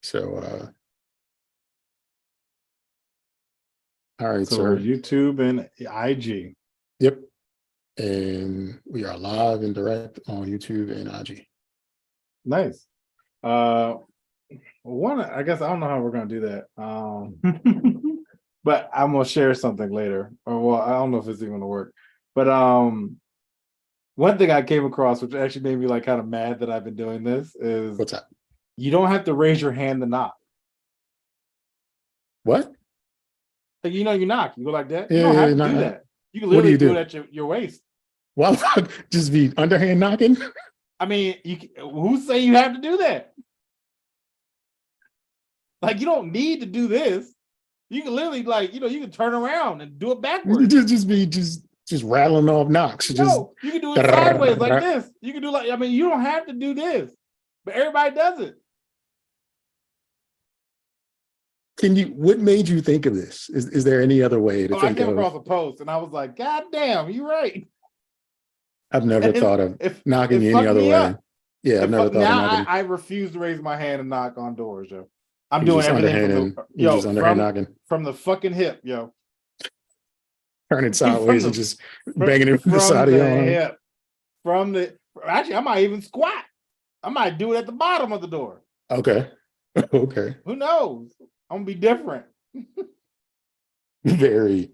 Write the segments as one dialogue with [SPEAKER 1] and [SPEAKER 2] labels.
[SPEAKER 1] So, all right,
[SPEAKER 2] So
[SPEAKER 1] sir.
[SPEAKER 2] we're YouTube and IG.
[SPEAKER 1] Yep. And we are live and direct on YouTube and IG.
[SPEAKER 2] Nice. One, I guess I don't know how we're gonna do that. But I'm gonna share something later. Or well, I don't know if it's even gonna work. But one thing I came across, which actually made me like kind of mad that I've been doing this, is
[SPEAKER 1] What's that?
[SPEAKER 2] you don't have to raise your hand to knock.
[SPEAKER 1] What?
[SPEAKER 2] Like you knock, you go like that.
[SPEAKER 1] Yeah,
[SPEAKER 2] You don't have to
[SPEAKER 1] no,
[SPEAKER 2] do
[SPEAKER 1] no.
[SPEAKER 2] that. You can literally do it at your waist.
[SPEAKER 1] Why would I just be underhand knocking?
[SPEAKER 2] I mean, who's saying you have to do that? Like you don't need to do this. You can literally you can turn around and do it backwards.
[SPEAKER 1] just rattling off knocks.
[SPEAKER 2] No, you can do it sideways like this. You can do you don't have to do this, but everybody does it.
[SPEAKER 1] What made you think of this? Is there any other way to think
[SPEAKER 2] I came
[SPEAKER 1] of?
[SPEAKER 2] across a post and I was like, God damn, you're right.
[SPEAKER 1] I've never thought of knocking any other way.
[SPEAKER 2] Up.
[SPEAKER 1] Yeah, I've never thought of knocking.
[SPEAKER 2] I refuse to raise my hand and knock on doors, yo. I'm doing everything from the fucking hip, yo.
[SPEAKER 1] Turning sideways and just banging it from the side of your arm.
[SPEAKER 2] Actually, I might even squat. I might do it at the bottom of the door.
[SPEAKER 1] Okay. Okay.
[SPEAKER 2] Who knows? I'm gonna be different.
[SPEAKER 1] Very,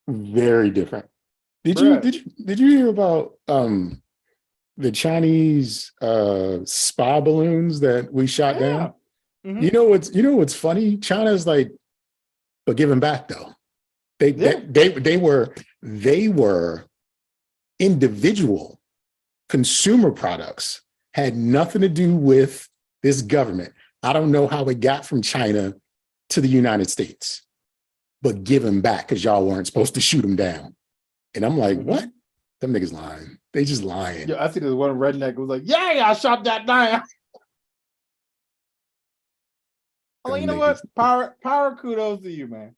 [SPEAKER 1] very different. Did you hear about the Chinese spa balloons that we shot down? Mm-hmm. You know what's funny? China's like, but giving back though. They were individual consumer products, had nothing to do with this government. I don't know how it got from China to the United States, but giving back because y'all weren't supposed to shoot them down. And I'm like, what? Them niggas lying. They just lying.
[SPEAKER 2] Yeah, I see this one redneck who was like, yeah, I shot that down. I'm like, you know what? Power kudos to you, man.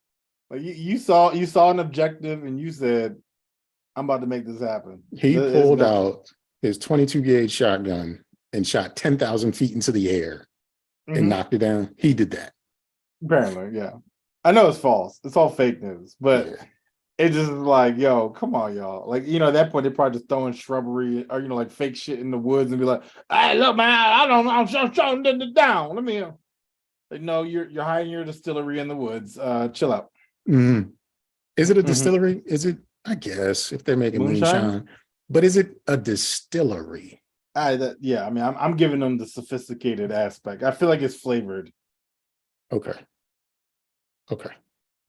[SPEAKER 2] Like you saw an objective and you said, I'm about to make this happen.
[SPEAKER 1] He pulled out his 22 gauge shotgun and shot 10,000 feet into the air and knocked it down. He did that.
[SPEAKER 2] Apparently, yeah. I know it's false. It's all fake news, but it's just like, yo, come on, y'all. Like, at that point, they're probably just throwing shrubbery or, like fake shit in the woods and be like, hey, look, man, I don't know. I'm shutting it down. Let me, like, no, you're hiding your distillery in the woods. Chill out.
[SPEAKER 1] Mm-hmm. Is it a distillery? Is it, I guess, if they're making moonshine, but is it a distillery?
[SPEAKER 2] Yeah, I mean, I'm giving them the sophisticated aspect. I feel like it's flavored.
[SPEAKER 1] Okay.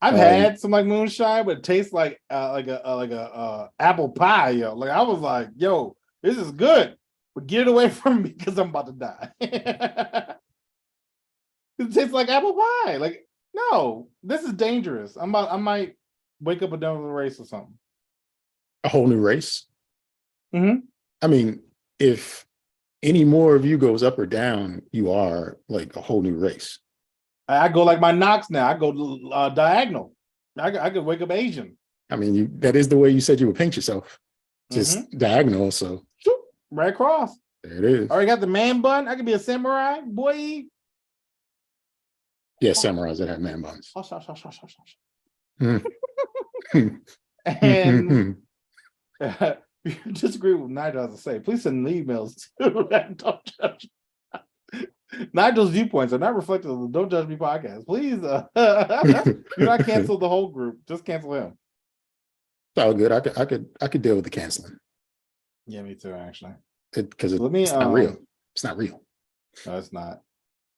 [SPEAKER 2] I've had some like moonshine, but it tastes like a apple pie, yo. Like I was like, yo, this is good, but get it away from me because I'm about to die. It tastes like apple pie. Like, no, this is dangerous. I might wake up a different race or something.
[SPEAKER 1] A whole new race?
[SPEAKER 2] Mm-hmm.
[SPEAKER 1] I mean, if any more of you goes up or down, you are like a whole new race.
[SPEAKER 2] I go like my knocks now. I go diagonal. I could wake up Asian.
[SPEAKER 1] I mean, that is the way you said you would paint yourself. Just diagonal, so.
[SPEAKER 2] Right across.
[SPEAKER 1] There it is.
[SPEAKER 2] Already got the man bun. I could be a samurai, boy.
[SPEAKER 1] Yeah, samurais that have man buns.
[SPEAKER 2] And if you disagree with Nygel has to say, please send emails to Don't Judge. Nygel's viewpoints are not reflected on the Don't Judge Me podcast. Please do not cancel the whole group. Just cancel him.
[SPEAKER 1] It's all good. I could deal with the canceling.
[SPEAKER 2] Yeah, me too, actually.
[SPEAKER 1] Because it's not real. It's not real.
[SPEAKER 2] No, it's not.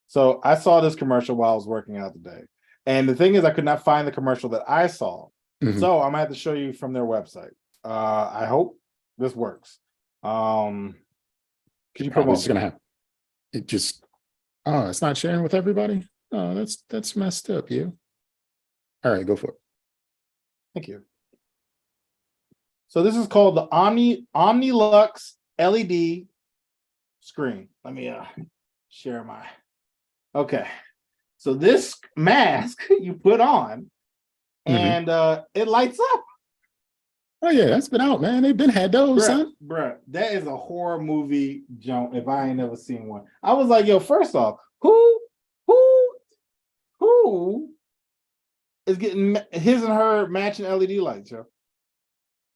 [SPEAKER 2] So I saw this commercial while I was working out today. And the thing is, I could not find the commercial that I saw. Mm-hmm. So I'm going to have to show you from their website. I hope this works. Could you promote?
[SPEAKER 1] It's going to happen. It just, it's not sharing with everybody? Oh, that's messed up, you. All right, go for it.
[SPEAKER 2] Thank you. So this is called the Omnilux LED screen. Let me share my. Okay. So this mask you put on and it lights up.
[SPEAKER 1] Oh yeah, that's been out, man. They've been had those, son.
[SPEAKER 2] Bruh, that is a horror movie jump if I ain't never seen one. I was like, yo, first off, who who is getting his and her matching LED lights, yo?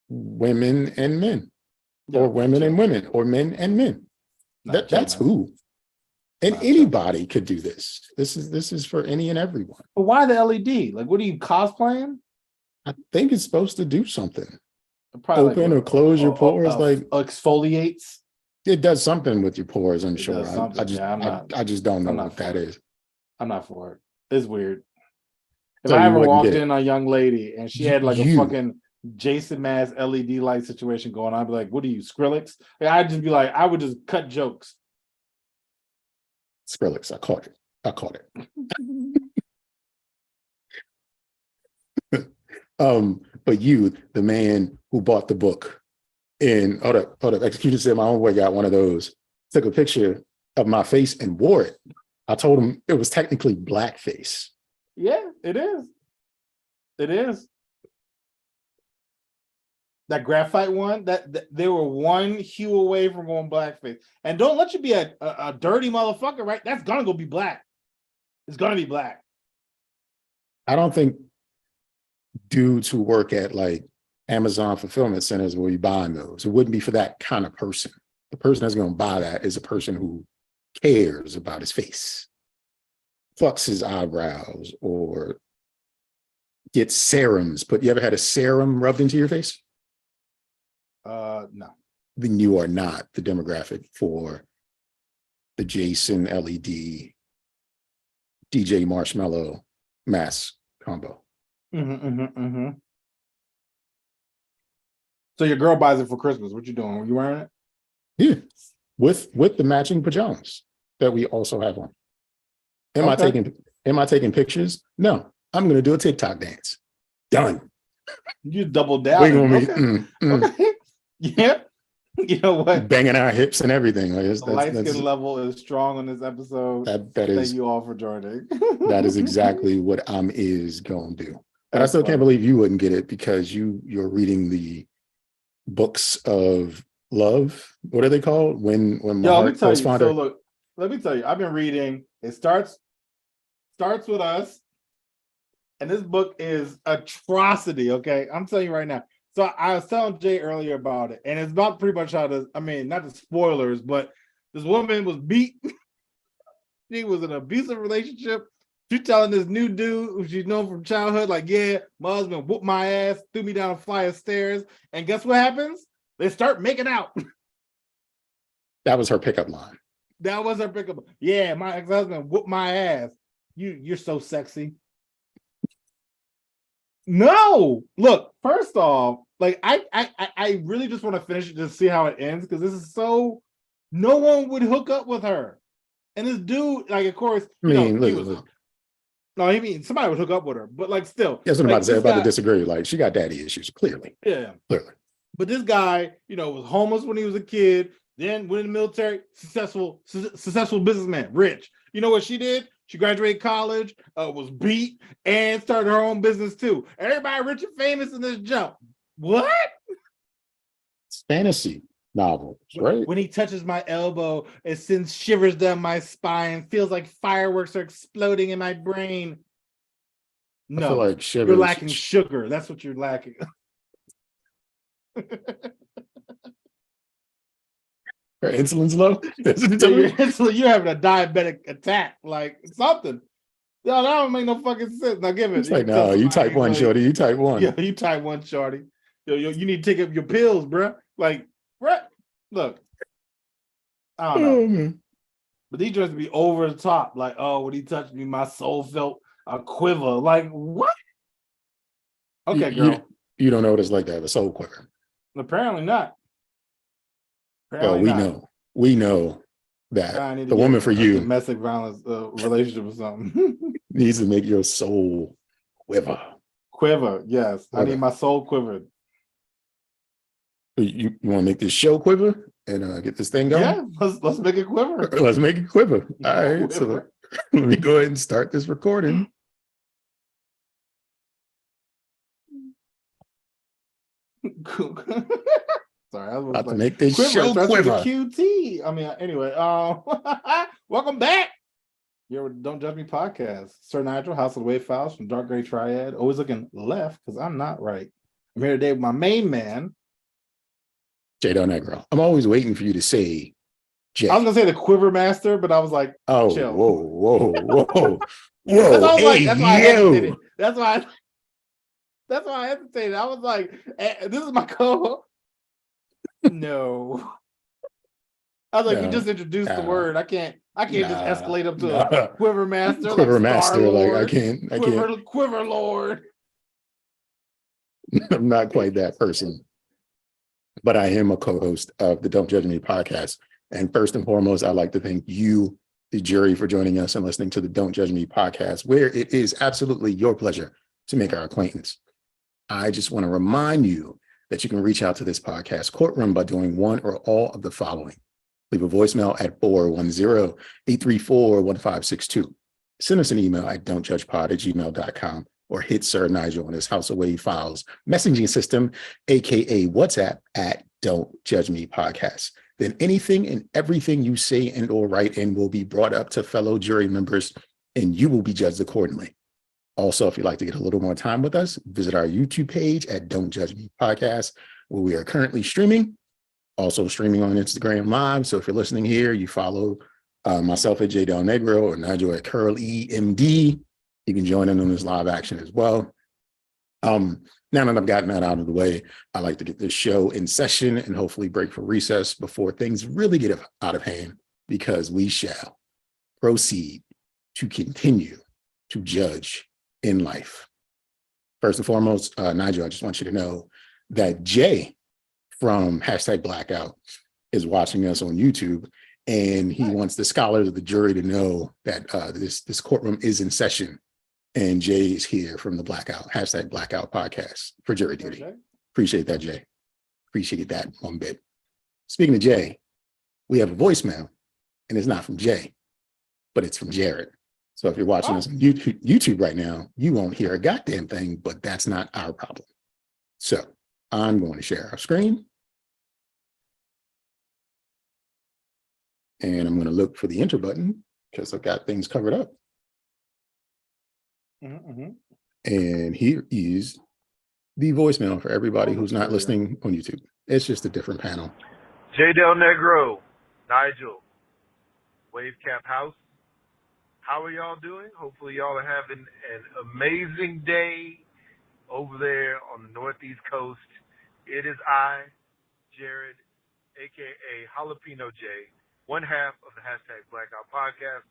[SPEAKER 1] Women and men, or women and women, or men and men. That's who. And anybody could do this. This is for any and everyone.
[SPEAKER 2] But why the LED? Like, what are you cosplaying?
[SPEAKER 1] I think it's supposed to do something.
[SPEAKER 2] Probably
[SPEAKER 1] open or close your pores, like
[SPEAKER 2] exfoliates.
[SPEAKER 1] It does something with your pores, I'm sure. I just don't know what that is.
[SPEAKER 2] I'm not for it. It's weird. If I ever walked in a young lady and she had like a fucking Jason Mass LED light situation going on, I'd be like, what are you, Skrillex? Like, I'd just be like, I would just cut jokes.
[SPEAKER 1] Skrillex, I caught it. But you, the man who bought the book, and hold up, Execution said my homeboy got one of those, took a picture of my face and wore it. I told him it was technically blackface.
[SPEAKER 2] Yeah, it is. It is. That graphite one, that they were one hue away from going blackface. And don't let you be a dirty motherfucker, right? That's gonna go be black. It's gonna be black.
[SPEAKER 1] I don't think dudes who work at like Amazon fulfillment centers will be buying those. It wouldn't be for that kind of person. The person that's going to buy that is a person who cares about his face, fucks his eyebrows, or gets serums. But you ever had a serum rubbed into your face?
[SPEAKER 2] No.
[SPEAKER 1] Then you are not the demographic for the Jason LED DJ Marshmallow mask combo.
[SPEAKER 2] So your girl buys it for Christmas. What you doing? Are you wearing it?
[SPEAKER 1] Yeah, with the matching pajamas that we also have on. Am I taking pictures? No, I'm gonna do a TikTok dance. Done.
[SPEAKER 2] You double down. Okay. Yeah. You know what?
[SPEAKER 1] Banging our hips and everything. Like,
[SPEAKER 2] the light skin level is strong on this episode.
[SPEAKER 1] That is.
[SPEAKER 2] Thank you all for joining.
[SPEAKER 1] That is exactly what I'm going to do. But I still can't believe you wouldn't get it because you're reading the books of love. What are they called? When my heart goes fonder.
[SPEAKER 2] So look, let me tell you. I've been reading. It starts with us, and this book is atrocity. Okay, I'm telling you right now. So I was telling Jay earlier about it, and it's about pretty much how not the spoilers, but this woman was beat. She was in an abusive relationship. She telling this new dude who she's known from childhood, like, yeah, my husband whooped my ass, threw me down a flight of stairs, and guess what happens? They start making out.
[SPEAKER 1] That was her pickup line.
[SPEAKER 2] That was her pickup. Yeah, my ex-husband whooped my ass. You're so sexy. No, look, first off, like I really just want to finish it to see how it ends because this is so no one would hook up with her. And this dude, like, of course, somebody would hook up with her, but like still.
[SPEAKER 1] That's what I'm about to say. I'm about to disagree. Like, she got daddy issues, clearly.
[SPEAKER 2] Yeah.
[SPEAKER 1] Clearly.
[SPEAKER 2] But this guy, was homeless when he was a kid, then went in the military, successful businessman, rich. You know what she did? She graduated college, was beat, and started her own business too. Everybody rich and famous in this jump. What?
[SPEAKER 1] It's fantasy novels, right?
[SPEAKER 2] When he touches my elbow, it sends shivers down my spine, feels like fireworks are exploding in my brain. No,
[SPEAKER 1] I feel like
[SPEAKER 2] you're lacking sugar. That's what you're lacking.
[SPEAKER 1] Her insulin's low.
[SPEAKER 2] You're having a diabetic attack, like something. No, that don't make no fucking sense. Now give it.
[SPEAKER 1] It's like, no, you type 1, shorty. You type 1.
[SPEAKER 2] Yeah, you type 1, shorty. You need to take up your pills, bro. Like, bruh, look. I don't know. But these just be over the top. Like, oh, when he touched me, my soul felt a quiver. Like, what? Okay, girl.
[SPEAKER 1] You don't know what it's like to have a soul quiver.
[SPEAKER 2] Apparently not.
[SPEAKER 1] We know that the woman for you,
[SPEAKER 2] domestic violence relationship or something,
[SPEAKER 1] needs to make your soul quiver.
[SPEAKER 2] Quiver, yes. Quiver. I need my soul quivered.
[SPEAKER 1] You want to make this show quiver and get this thing going?
[SPEAKER 2] Yeah, let's make it quiver.
[SPEAKER 1] Let's make it quiver. All right, so let me go ahead and start this recording.
[SPEAKER 2] Sorry, I was
[SPEAKER 1] about to make this show quiver.
[SPEAKER 2] QT. I mean, anyway, welcome back You're with Don't Judge Me Podcast. Sir Nygel, House of the Wave Files from Dark Gray Triad. Always looking left because I'm not right. I'm here today with my main man,
[SPEAKER 1] Negro. I'm always waiting for you to say Jay.
[SPEAKER 2] I was gonna say the Quiver Master, but I was like,
[SPEAKER 1] oh,
[SPEAKER 2] chill.
[SPEAKER 1] whoa.
[SPEAKER 2] Hey,
[SPEAKER 1] that's why I hesitated.
[SPEAKER 2] That's why I hesitated. I was like, this is my co-host. No. I was like, you just introduced the word. I can't just escalate up to a Quiver Master.
[SPEAKER 1] Quiver
[SPEAKER 2] like
[SPEAKER 1] Master,
[SPEAKER 2] Star-Lord,
[SPEAKER 1] like I can't.
[SPEAKER 2] Quiver Lord.
[SPEAKER 1] I'm not quite that person. But I am a co-host of the Don't Judge Me podcast. And first and foremost, I'd like to thank you, the jury, for joining us and listening to the Don't Judge Me podcast, where it is absolutely your pleasure to make our acquaintance. I just want to remind you that you can reach out to this podcast courtroom by doing one or all of the following. Leave a voicemail at 410-834-1562. Send us an email at don'tjudgepod@gmail.com or hit Sir Nygel on his House of Wave Files messaging system, aka WhatsApp, at Don't Judge Me Podcast. Then anything and everything you say and or write in will be brought up to fellow jury members and you will be judged accordingly. Also, if you'd like to get a little more time with us, visit our YouTube page at Don't Judge Me Podcast, where we are currently streaming. Also streaming on Instagram Live. So if you're listening here, you follow myself at Del Negro or Nygel at Curl EMD. You can join in on this live action as well. Now that I've gotten that out of the way, I like to get this show in session and hopefully break for recess before things really get out of hand, because we shall proceed to continue to judge in life. First and foremost, Nygel, I just want you to know that Jay from #Blackout is watching us on YouTube, and he wants the scholars of the jury to know that this courtroom is in session. And Jay is here from the Blackout podcast for jury duty. Okay. Appreciate that, Jay. Appreciate that one bit. Speaking of Jay, we have a voicemail, and it's not from Jay, but it's from Jared. So if you're watching us on YouTube right now, you won't hear a goddamn thing, but that's not our problem. So I'm going to share our screen. And I'm going to look for the enter button because I've got things covered up. Mm-hmm. And here is the voicemail for everybody who's not listening on YouTube. It's just a different panel.
[SPEAKER 3] Del Negro, Nygel, Wave Cap House. How are y'all doing? Hopefully y'all are having an amazing day over there on the Northeast Coast. It is I, Jared, a.k.a. Jalapeno J, one half of the #Blackout podcast,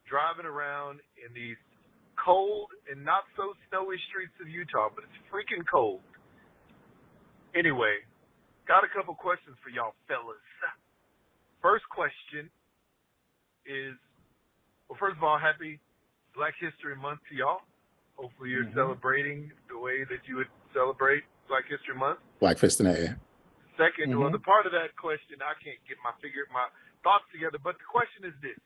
[SPEAKER 3] driving around in these cold and not so snowy streets of Utah, but it's freaking cold. Anyway, got a couple questions for y'all fellas. First question is, well, first of all, happy Black History Month to y'all. Hopefully you're celebrating the way that you would celebrate Black History Month.
[SPEAKER 1] Black Fist in the air.
[SPEAKER 3] Second, well, the part of that question, I can't get my thoughts together, but the question is this.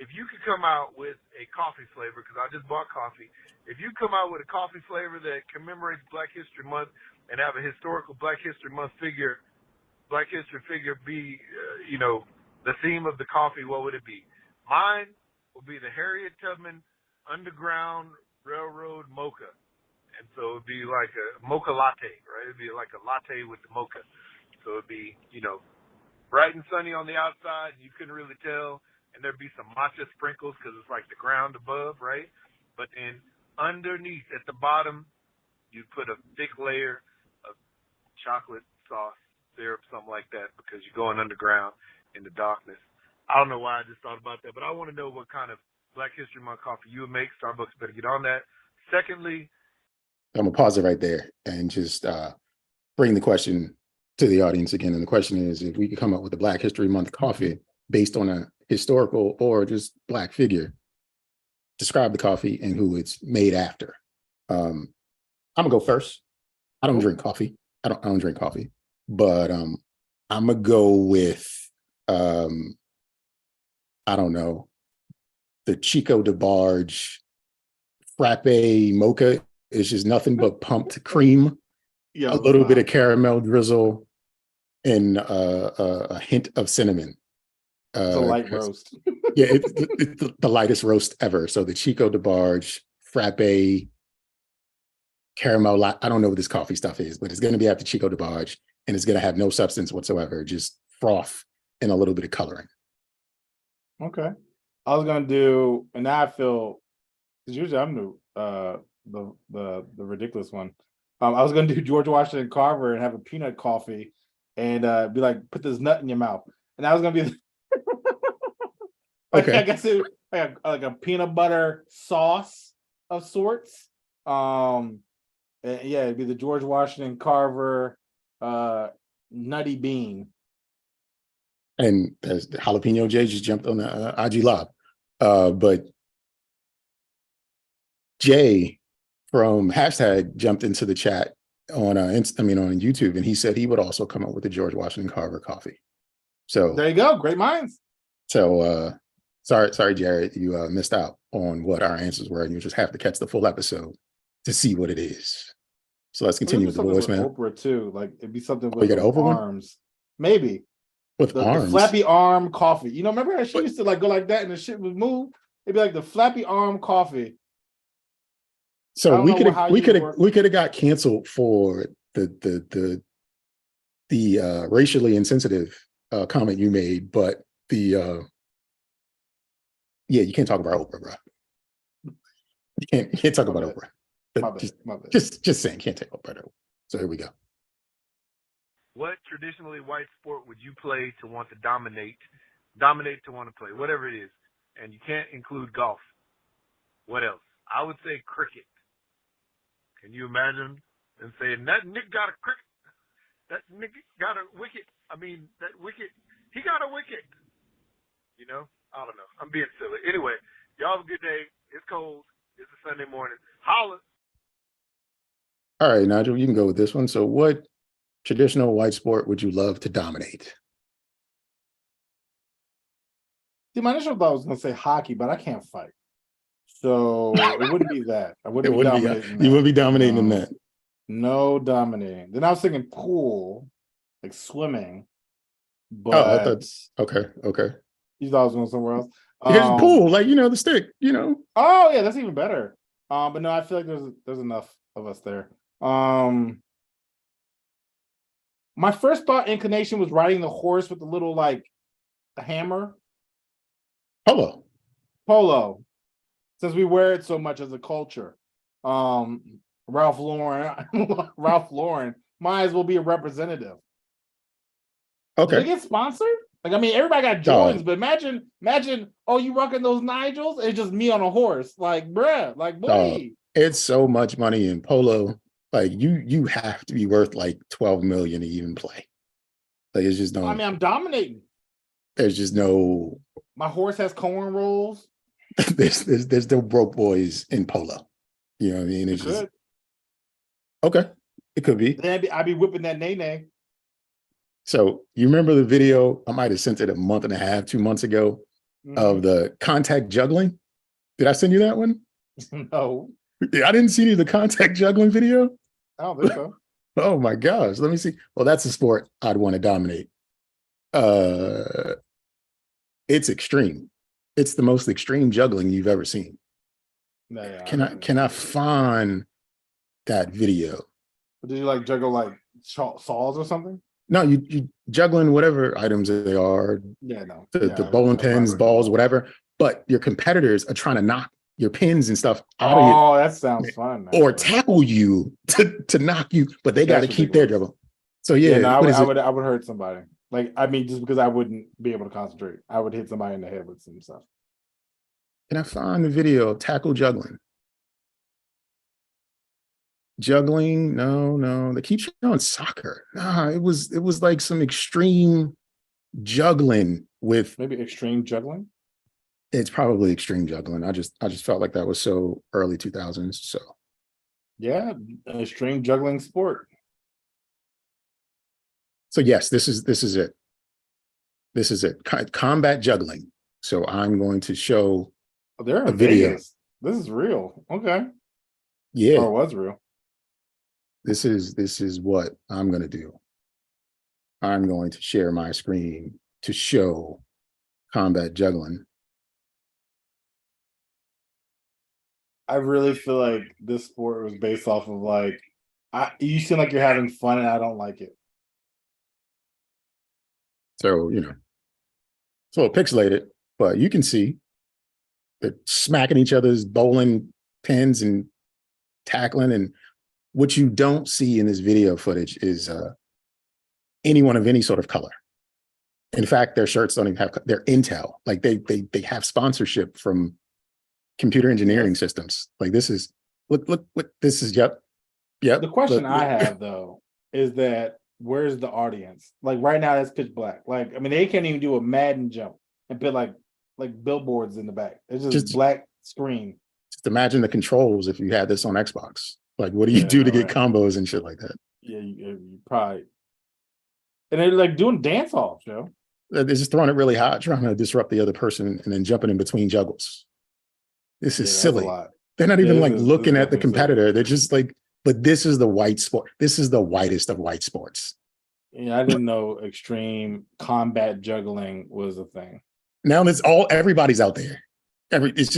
[SPEAKER 3] If you could come out with a coffee flavor, because I just bought coffee, if you come out with a coffee flavor that commemorates Black History Month and have a historical Black History Month figure, Black History figure be, the theme of the coffee, what would it be? Mine will be the Harriet Tubman Underground Railroad Mocha. And so it'd be like a mocha latte, right? It'd be like a latte with the mocha. So it'd be, bright and sunny on the outside, and you couldn't really tell. And there'd be some matcha sprinkles because it's like the ground above, right? But then underneath at the bottom, you'd put a thick layer of chocolate sauce, syrup, something like that, because you're going underground in the darkness. I don't know why I just thought about that, but I want to know what kind of Black History Month coffee you would make. Starbucks better get on that. Secondly,
[SPEAKER 1] I'm going to pause it right there and just bring the question to the audience again. And the question is, if we could come up with a Black History Month coffee based on a historical or just Black figure, describe the coffee and who it's made after. I'm gonna go first. I don't drink coffee. I don't drink coffee, but I'm gonna go with I don't know, the Chico DeBarge frappe mocha. Is just nothing but pumped cream, a little bit of caramel drizzle, and a hint of cinnamon.
[SPEAKER 2] It's a light roast.
[SPEAKER 1] Yeah, it's the lightest roast ever. So the Chico DeBarge frappe caramel. I don't know what this coffee stuff is, but it's going to be after Chico DeBarge, and it's going to have no substance whatsoever, just froth and a little bit of coloring.
[SPEAKER 2] Okay, I was gonna do, and now I feel because usually I'm the ridiculous one. I was gonna do George Washington Carver and have a peanut coffee, and be like, put this nut in your mouth, and I was gonna be.
[SPEAKER 1] Okay.
[SPEAKER 2] I guess it like a peanut butter sauce of sorts. Yeah, it'd be the George Washington Carver nutty bean.
[SPEAKER 1] And as Jalapeno Jay just jumped on the IG Live. But Jay from hashtag jumped into the chat on on YouTube, and he said he would also come up with the George Washington Carver coffee. So
[SPEAKER 2] there you go, great minds.
[SPEAKER 1] So sorry, Jared, you missed out on what our answers were, and you just have to catch the full episode to see what it is. So let's continue with the voicemail.
[SPEAKER 2] Oprah too, like it'd be something with arms, one? Maybe
[SPEAKER 1] with arms,
[SPEAKER 2] the flappy arm coffee. You know, remember how she used to like go like that, and the shit would move. It'd be like the flappy arm coffee.
[SPEAKER 1] So we could have got canceled for the racially insensitive comment you made, but you can't talk about Oprah, bro. You can't talk about Oprah. Just saying, can't take Oprah. So here we go.
[SPEAKER 3] What traditionally white sport would you play to want to dominate to want to play, whatever it is, and you can't include golf? What else? I would say cricket. Can you imagine and saying that Nick got a cricket? That Nick got a wicket. I mean, that wicket. He got a wicket. You know, I don't know. I'm being silly. Anyway, y'all have a good day. It's cold. It's a Sunday morning. Holla.
[SPEAKER 1] All right, Nygel, you can go with this one. So what traditional white sport would you love to dominate?
[SPEAKER 2] See, my initial thought was going to say hockey, but I can't fight. So it wouldn't be that. I wouldn't be dominating that.
[SPEAKER 1] You wouldn't be dominating in that.
[SPEAKER 2] No dominating. Then I was thinking pool, like swimming. But
[SPEAKER 1] okay.
[SPEAKER 2] You thought I was going somewhere else?
[SPEAKER 1] Because pool, like, the stick,
[SPEAKER 2] Oh yeah, that's even better. But no, I feel like there's enough of us there. My first thought inclination was riding the horse with the little like the hammer. Polo. Since we wear it so much as a culture. Ralph Lauren might as well be a representative.
[SPEAKER 1] Okay.
[SPEAKER 2] Did they get sponsored? Like, I mean, everybody got Jordans, but imagine, you rocking those Nygels, it's just me on a horse. Like, bruh, like, boy.
[SPEAKER 1] It's so much money in polo. Like, you have to be worth like 12 million to even play. Like, it's just no.
[SPEAKER 2] I mean, I'm dominating.
[SPEAKER 1] There's just no.
[SPEAKER 2] My horse has corn rolls.
[SPEAKER 1] there's no broke boys in polo. You know what I mean? It's just okay. It could be.
[SPEAKER 2] Then I'd be whipping that nay.
[SPEAKER 1] So you remember the video? I might have sent it a month and a half, 2 months ago, of the contact juggling. Did I send you that one?
[SPEAKER 2] No.
[SPEAKER 1] I didn't see any of the contact juggling video.
[SPEAKER 2] I don't think so.
[SPEAKER 1] Oh my gosh. Let me see. Well, that's a sport I'd want to dominate. It's extreme. It's the most extreme juggling you've ever seen.
[SPEAKER 2] Yeah,
[SPEAKER 1] can I find that video?
[SPEAKER 2] Did you like juggle like saws or something?
[SPEAKER 1] No, you juggling whatever items they are.
[SPEAKER 2] Yeah, no.
[SPEAKER 1] The bowling pins, balls, whatever. But your competitors are trying to knock your pins and stuff out of you.
[SPEAKER 2] Oh, that sounds fun.
[SPEAKER 1] Or tackle you to knock you, but they got to keep their dribble. So
[SPEAKER 2] I would hurt somebody. Like, I mean, just because I wouldn't be able to concentrate, I would hit somebody in the head with some stuff.
[SPEAKER 1] Can I find the video of tackle juggling? Juggling? No. They keep showing soccer. Nah, it was like some extreme juggling with
[SPEAKER 2] maybe extreme juggling.
[SPEAKER 1] It's probably extreme juggling. I just felt like that was so early 2000s. So
[SPEAKER 2] yeah, an extreme juggling sport.
[SPEAKER 1] So yes, this is it. This is it. Combat juggling. So I'm going to show
[SPEAKER 2] a video. Vegas. This is real. Okay.
[SPEAKER 1] Yeah.
[SPEAKER 2] Or it was real.
[SPEAKER 1] This is what I'm going to do. I'm going to share my screen to show combat juggling.
[SPEAKER 2] I really feel like this sport was based off of like, you seem like you're having fun and I don't like it.
[SPEAKER 1] So, it's a little pixelated, but you can see they're smacking each other's bowling pins and tackling. And what you don't see in this video footage is anyone of any sort of color. In fact, their shirts don't even have, they're Intel. Like they have sponsorship from computer engineering systems. Like this is, look, what this is. Yep.
[SPEAKER 2] The question I have though is that where's the audience? Like right now, that's pitch black. Like, I mean, they can't even do a Madden jump and put like billboards in the back. It's just black screen.
[SPEAKER 1] Just imagine the controls if you had this on Xbox. Like, what do you do to get combos and shit like that?
[SPEAKER 2] Yeah, you probably. And they're like doing dance offs, yo.
[SPEAKER 1] They're just throwing it really hot, trying to disrupt the other person and then jumping in between juggles. This is silly. They're not even looking at the competitor. Silly. They're just like, but this is the white sport. This is the whitest of white sports.
[SPEAKER 2] Yeah, I didn't know extreme combat juggling was a thing.
[SPEAKER 1] Now everybody's out there. It's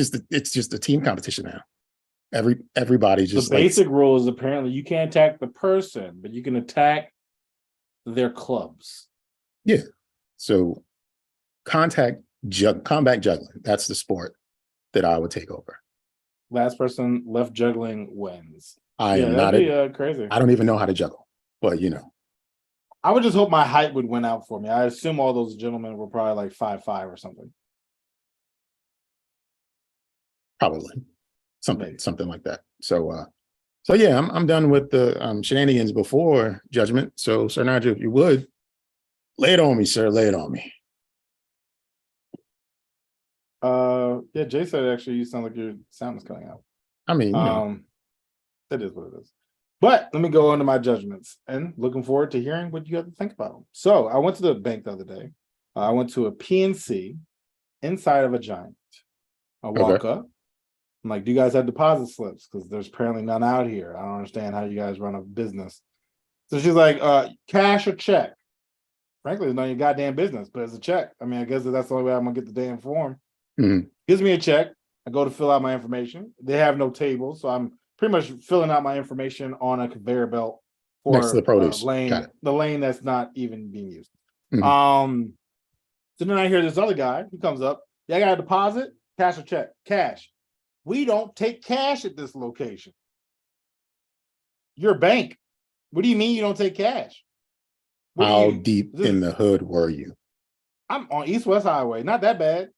[SPEAKER 1] just a team competition now. Everybody just
[SPEAKER 2] the basic rule is apparently you can't attack the person, but you can attack their clubs.
[SPEAKER 1] Yeah. So combat juggling, that's the sport that I would take over.
[SPEAKER 2] Last person left juggling wins.
[SPEAKER 1] I am not
[SPEAKER 2] crazy.
[SPEAKER 1] I don't even know how to juggle, but
[SPEAKER 2] I would just hope my height would win out for me. I assume all those gentlemen were probably like 5'5" or something.
[SPEAKER 1] Probably something like that. So yeah, I'm done with the shenanigans before Judgment. So Sir Nygel, if you would lay it on me, sir, lay it on me.
[SPEAKER 2] Yeah, Jay said actually you sound like your sound is cutting out.
[SPEAKER 1] I mean,
[SPEAKER 2] that is what it is. But let me go into my judgments and looking forward to hearing what you have to think about them. So I went to the bank the other day. I went to a PNC inside of a Giant. I walk up. I'm like, do you guys have deposit slips? Because there's apparently none out here. I don't understand how you guys run a business. So she's like, cash or check? Frankly, it's none of your goddamn business, but it's a check. I mean, I guess that's the only way I'm going to get the damn form.
[SPEAKER 1] Mm-hmm.
[SPEAKER 2] Gives me a check. I go to fill out my information. They have no table, so I'm pretty much filling out my information on a conveyor belt for
[SPEAKER 1] next to the produce
[SPEAKER 2] lane, the lane that's not even being used.
[SPEAKER 1] Mm-hmm.
[SPEAKER 2] So then I hear this other guy. He comes up. Yeah, I got a deposit, cash or check? Cash. We don't take cash at this location. You're a bank. What do you mean you don't take cash?
[SPEAKER 1] How deep in the hood were you?
[SPEAKER 2] I'm on East-West Highway. Not that bad.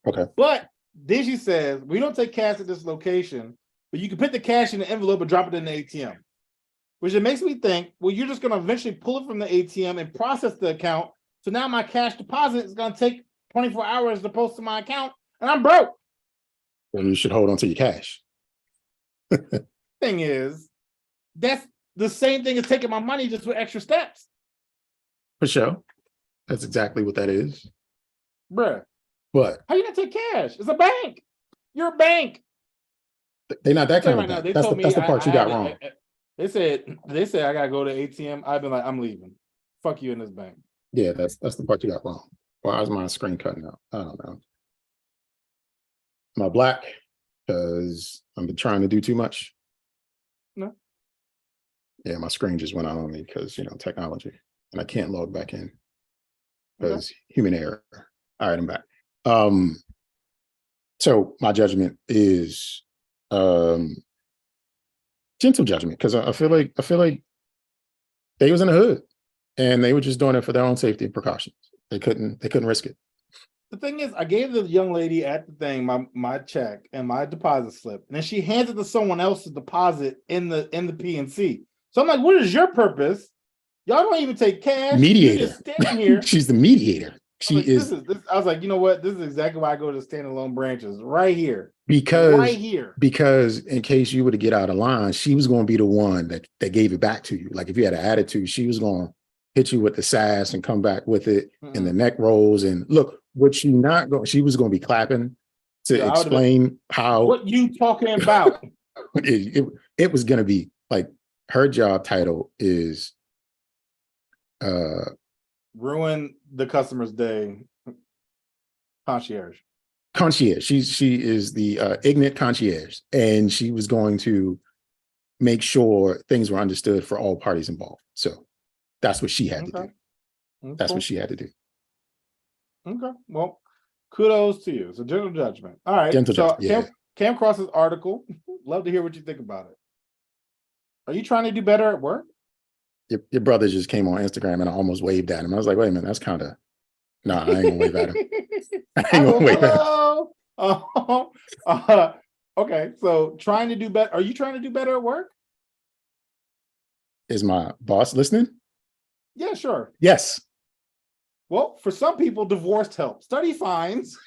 [SPEAKER 1] Okay.
[SPEAKER 2] But then she says, we don't take cash at this location, but you can put the cash in the envelope and drop it in the ATM. Which it makes me think, well, you're just going to eventually pull it from the ATM and process the account. So now my cash deposit is going to take 24 hours to post to my account, and I'm broke.
[SPEAKER 1] Then you should hold on to your cash.
[SPEAKER 2] Thing is, that's the same thing as taking my money just with extra steps.
[SPEAKER 1] For sure. That's exactly what that is.
[SPEAKER 2] Bruh.
[SPEAKER 1] What?
[SPEAKER 2] How you gonna take cash? It's a bank. You're a bank.
[SPEAKER 1] They're not that kind of bank. That's the part you got wrong.
[SPEAKER 2] They said I gotta go to ATM. I've been like, I'm leaving. Fuck you in this bank.
[SPEAKER 1] Yeah, that's the part you got wrong. Why is my screen cutting out? I don't know. Am I black? Because I've been trying to do too much.
[SPEAKER 2] No.
[SPEAKER 1] Yeah, my screen just went out on me because technology, and I can't log back in because human error. All right, I'm back. So my judgment is gentle judgment, because I feel like they was in the hood and they were just doing it for their own safety and precautions. They couldn't risk it.
[SPEAKER 2] The thing is, I gave the young lady at the thing my check and my deposit slip, and then she hands it to someone else to deposit in the PNC. So I'm like, what is your purpose? Y'all don't even take cash.
[SPEAKER 1] Mediator.
[SPEAKER 2] You're just standing here.
[SPEAKER 1] She's the mediator. She
[SPEAKER 2] is. I was like, you know what? This is exactly why I go to standalone branches right here.
[SPEAKER 1] Because in case you were to get out of line, she was going to be the one that gave it back to you. Like if you had an attitude, she was going to hit you with the sass and come back with it and the neck rolls. And look, she was going to be clapping to explain how.
[SPEAKER 2] What you talking about?
[SPEAKER 1] it was going to be like her job title is
[SPEAKER 2] ruin the customer's day. Concierge.
[SPEAKER 1] She is the ignorant concierge, and she was going to make sure things were understood for all parties involved. So that's what she had to do. That's what she had to do.
[SPEAKER 2] Okay. Well, kudos to you. It's a gentle judgment. All right.
[SPEAKER 1] Gentle
[SPEAKER 2] so
[SPEAKER 1] judgment.
[SPEAKER 2] Cam Cross's article. Love to hear what you think about it. Are you trying to do better at work?
[SPEAKER 1] Your brother just came on Instagram and I almost waved at him. I was like, wait a minute, that's kind of I ain't gonna wave at him. I ain't gonna wave at him.
[SPEAKER 2] Okay. So trying to do better. Are you trying to do better at work?
[SPEAKER 1] Is my boss listening?
[SPEAKER 2] Yeah, sure.
[SPEAKER 1] Yes.
[SPEAKER 2] Well, for some people, divorce helps. Study finds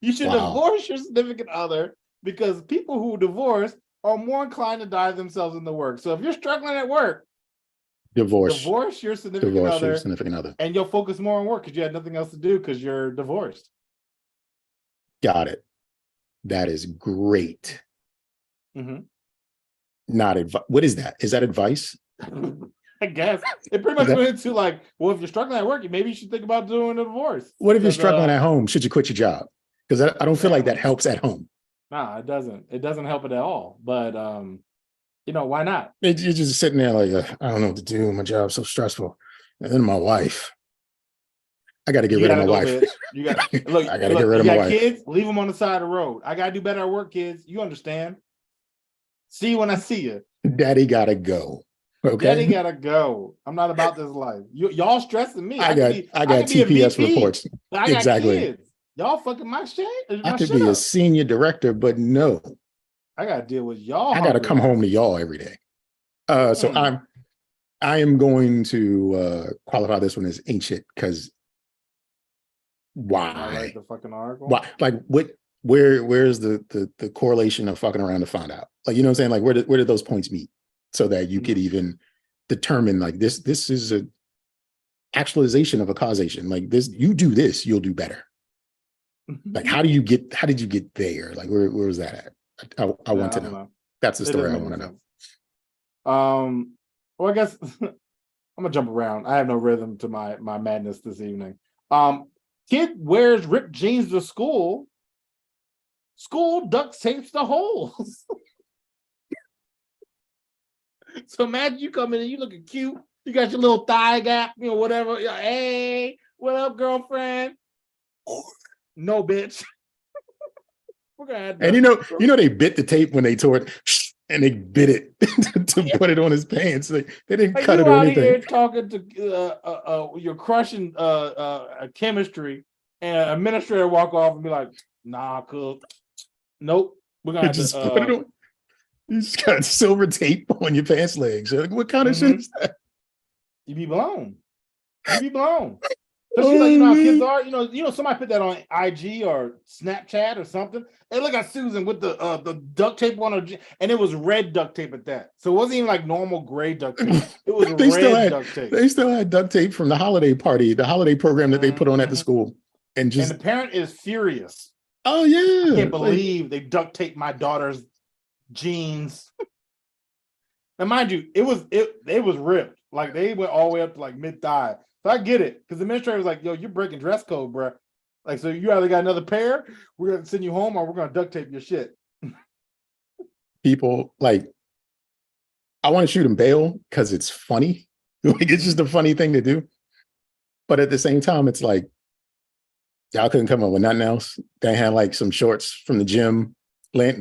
[SPEAKER 2] you should divorce your significant other because people who divorce are more inclined to dive themselves in the work. So if you're struggling at work, divorce your significant other, and you'll focus more on work because you had nothing else to do because you're divorced.
[SPEAKER 1] Got it. That is great.
[SPEAKER 2] Mm-hmm.
[SPEAKER 1] Not advice. What is that? Is that advice?
[SPEAKER 2] I guess it pretty much went into like, well, if you're struggling at work, maybe you should think about doing a divorce.
[SPEAKER 1] What if you're struggling at home? Should you quit your job? Because I don't feel like that helps at home.
[SPEAKER 2] Nah, it doesn't. It doesn't help it at all. But why not?
[SPEAKER 1] You're just sitting there like, I don't know what to do. My job's so stressful. And then my wife. I got to get rid of my wife.
[SPEAKER 2] You got look.
[SPEAKER 1] I got to get rid of my wife.
[SPEAKER 2] Kids, leave them on the side of the road. I got to do better at work, kids. You understand? See you when I see you.
[SPEAKER 1] Daddy got to go. Okay.
[SPEAKER 2] Daddy gotta go. I'm not about this life. Y'all stressing me.
[SPEAKER 1] I got TPS reports.
[SPEAKER 2] I got
[SPEAKER 1] exactly.
[SPEAKER 2] Kids. Y'all fucking my shit.
[SPEAKER 1] I could be a senior director, but no.
[SPEAKER 2] I gotta deal with y'all.
[SPEAKER 1] I gotta come home to y'all every day. So I am going to qualify this one as ancient because why?
[SPEAKER 2] I like the fucking article.
[SPEAKER 1] Why? Like what? Where's the correlation of fucking around to find out? Like, you know what I'm saying? Like where did those points meet? So that you could even determine like this is a actualization of a causation. Like this, you do this, you'll do better. Like how did you get there? Like where was that at? I want to know. That's the story I want to know.
[SPEAKER 2] Well, I guess I'm gonna jump around. I have no rhythm to my madness this evening. Kid wears ripped jeans to school. School duct tapes the holes. So imagine you come in and you looking cute. You got your little thigh gap, whatever. Hey, what up, girlfriend? No, bitch. We're gonna have
[SPEAKER 1] and they bit the tape when they tore it, and they bit it to put it on his pants. They didn't cut it or anything.
[SPEAKER 2] You're out here talking to your crushing chemistry, and an administrator walk off and be like, "Nah, cook. Nope. We're gonna have to put it on."
[SPEAKER 1] You just got silver tape on your pants legs. Like, what kind of shit is that?
[SPEAKER 2] You be blown. Especially how kids are. Somebody put that on IG or Snapchat or something. Hey, look at Susan with the duct tape on her, and it was red duct tape at that. So it wasn't even like normal gray duct tape. It was red duct tape.
[SPEAKER 1] They still had duct tape from the holiday party, the holiday program that they put on at the school. And
[SPEAKER 2] the parent is furious.
[SPEAKER 1] Oh yeah.
[SPEAKER 2] I can't believe they duct taped my daughter's jeans. Now, mind you, it was ripped. Like they went all the way up to like mid-thigh. So I get it. Because the administrator was like, yo, you're breaking dress code, bro. Like, so you either got another pair, we're gonna send you home, or we're gonna duct tape your shit.
[SPEAKER 1] People like, I want to shoot them bail because it's funny. Like it's just a funny thing to do. But at the same time, it's like, y'all couldn't come up with nothing else. They had like some shorts from the gym,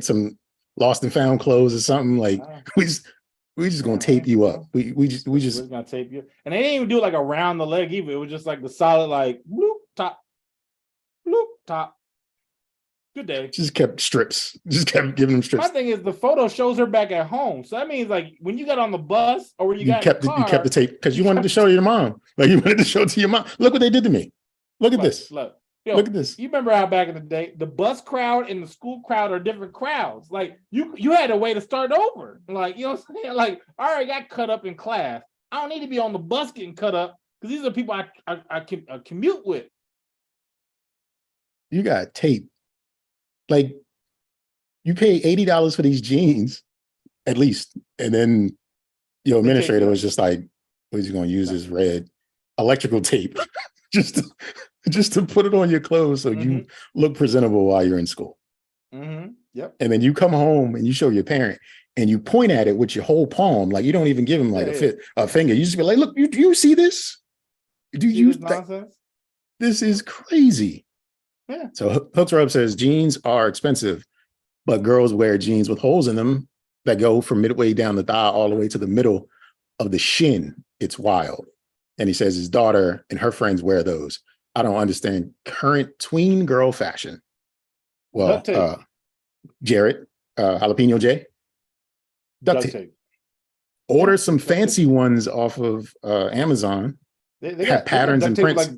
[SPEAKER 1] some lost and found clothes or something. Like we just gonna tape you up. We're just
[SPEAKER 2] gonna tape you. And they didn't even do it like around the leg either. It was just like the solid like bloop top. Good day.
[SPEAKER 1] Just kept strips. Just kept giving them strips.
[SPEAKER 2] My thing is the photo shows her back at home. So that means like when you got on the bus or when you kept
[SPEAKER 1] the tape because you wanted to show your mom. Like you wanted to show it to your mom. Look what they did to me. Look at this.
[SPEAKER 2] Look at this. You remember how back in the day, the bus crowd and the school crowd are different crowds. Like you had a way to start over. Like, you know what I'm saying? Like, I already got cut up in class. I don't need to be on the bus getting cut up because these are people I commute with.
[SPEAKER 1] You got tape. Like, you pay $80 for these jeans, at least. And then your administrator was just like, we're just going to use this red. electrical tape just to put it on your clothes so you look presentable while you're in school.
[SPEAKER 2] Yep.
[SPEAKER 1] And then you come home and you show your parent and you point at it with your whole palm, like you don't even give him like a finger. You just be like, look, do you see this? Do you nonsense? This is crazy.
[SPEAKER 2] Yeah.
[SPEAKER 1] So Hooks Rub says jeans are expensive, but girls wear jeans with holes in them that go from midway down the thigh all the way to the middle of the shin. It's wild. And he says his daughter and her friends wear those. I don't understand current tween girl fashion. Well, Jared, Jalapeno J, duct tape. Order some fancy ones off of Amazon.
[SPEAKER 2] They have patterns and prints.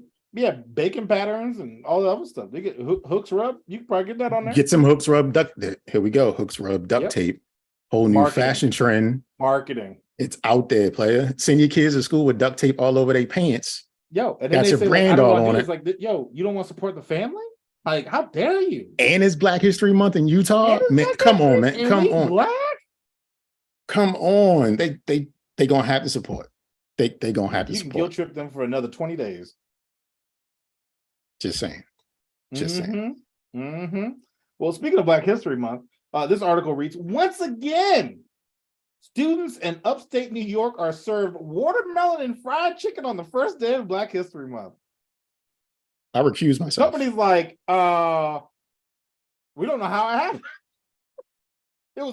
[SPEAKER 2] Bacon patterns and all the other stuff. They get Hooks Rub. You can probably get that on there.
[SPEAKER 1] Get some Hooks Rub duct. Here we go. Hooks Rub duct tape. Whole new fashion trend.
[SPEAKER 2] Marketing.
[SPEAKER 1] It's out there, player. Send your kids to school with duct tape all over their pants.
[SPEAKER 2] Yo, and then got your brand all on it. It's like, yo, you don't want to support the family? Like, how dare you?
[SPEAKER 1] And it's Black History Month in Utah. Man, come on, man. Come on.
[SPEAKER 2] Black?
[SPEAKER 1] Come on. They gonna have to support. They gonna have to support.
[SPEAKER 2] You can guilt trip them for another 20 days.
[SPEAKER 1] Just saying. Saying.
[SPEAKER 2] Well, speaking of Black History Month, this article reads, once again, students in upstate New York are served watermelon and fried chicken on the first day of Black History Month.
[SPEAKER 1] I recuse myself.
[SPEAKER 2] Company's like, we don't know how it happened.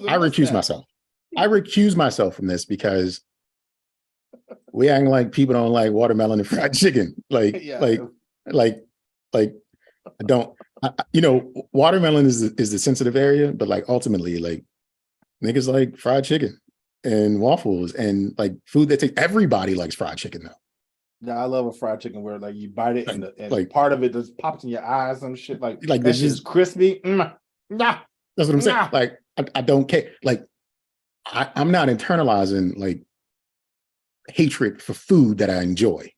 [SPEAKER 1] I recuse myself. I recuse myself from this because we acting like people don't like watermelon and fried chicken. I don't. Watermelon is the sensitive area, but like ultimately, like niggas like fried chicken and waffles and like food that takes. Everybody likes fried chicken though.
[SPEAKER 2] Yeah, I love a fried chicken where like you bite it and like part of it just pops in your eyes and shit. Like this is crispy. Nah,
[SPEAKER 1] that's what I'm saying. Like I don't care. Like I'm not internalizing like hatred for food that I enjoy.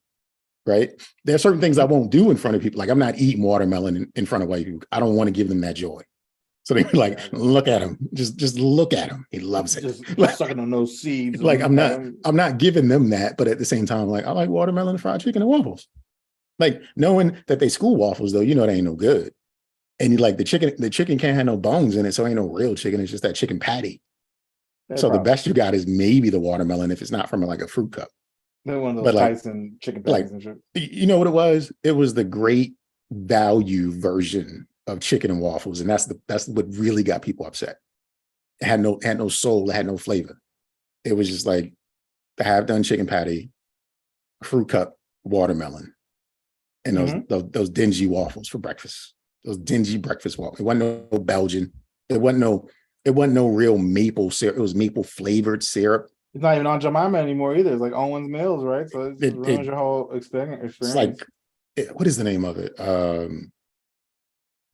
[SPEAKER 1] Right? There are certain things I won't do in front of people. Like I'm not eating watermelon in front of white people. I don't want to give them that joy. So they be like, look at him. Just look at him. He loves it.
[SPEAKER 2] Just sucking on those seeds.
[SPEAKER 1] Like I'm not giving them that, but at the same time, like I like watermelon and fried chicken and waffles. Like knowing that they school waffles though, they ain't no good. And you like the chicken can't have no bones in it, so it ain't no real chicken. It's just that chicken patty. So the best you got is maybe the watermelon if it's not from like a fruit cup.
[SPEAKER 2] One of those Tyson chicken patties and shit.
[SPEAKER 1] You know what it was? It was the great value version of chicken and waffles, and that's what really got people upset. It had no soul, it had no flavor. It was just like the half-done chicken patty, fruit cup, watermelon, and those dingy waffles for breakfast. Those dingy breakfast waffles. It wasn't no Belgian. It wasn't no real maple syrup. It was maple flavored syrup.
[SPEAKER 2] It's not even on Jemima anymore either. It's like Owens Mills, right? So it ruins your whole experience.
[SPEAKER 1] It's like, what is the name of it?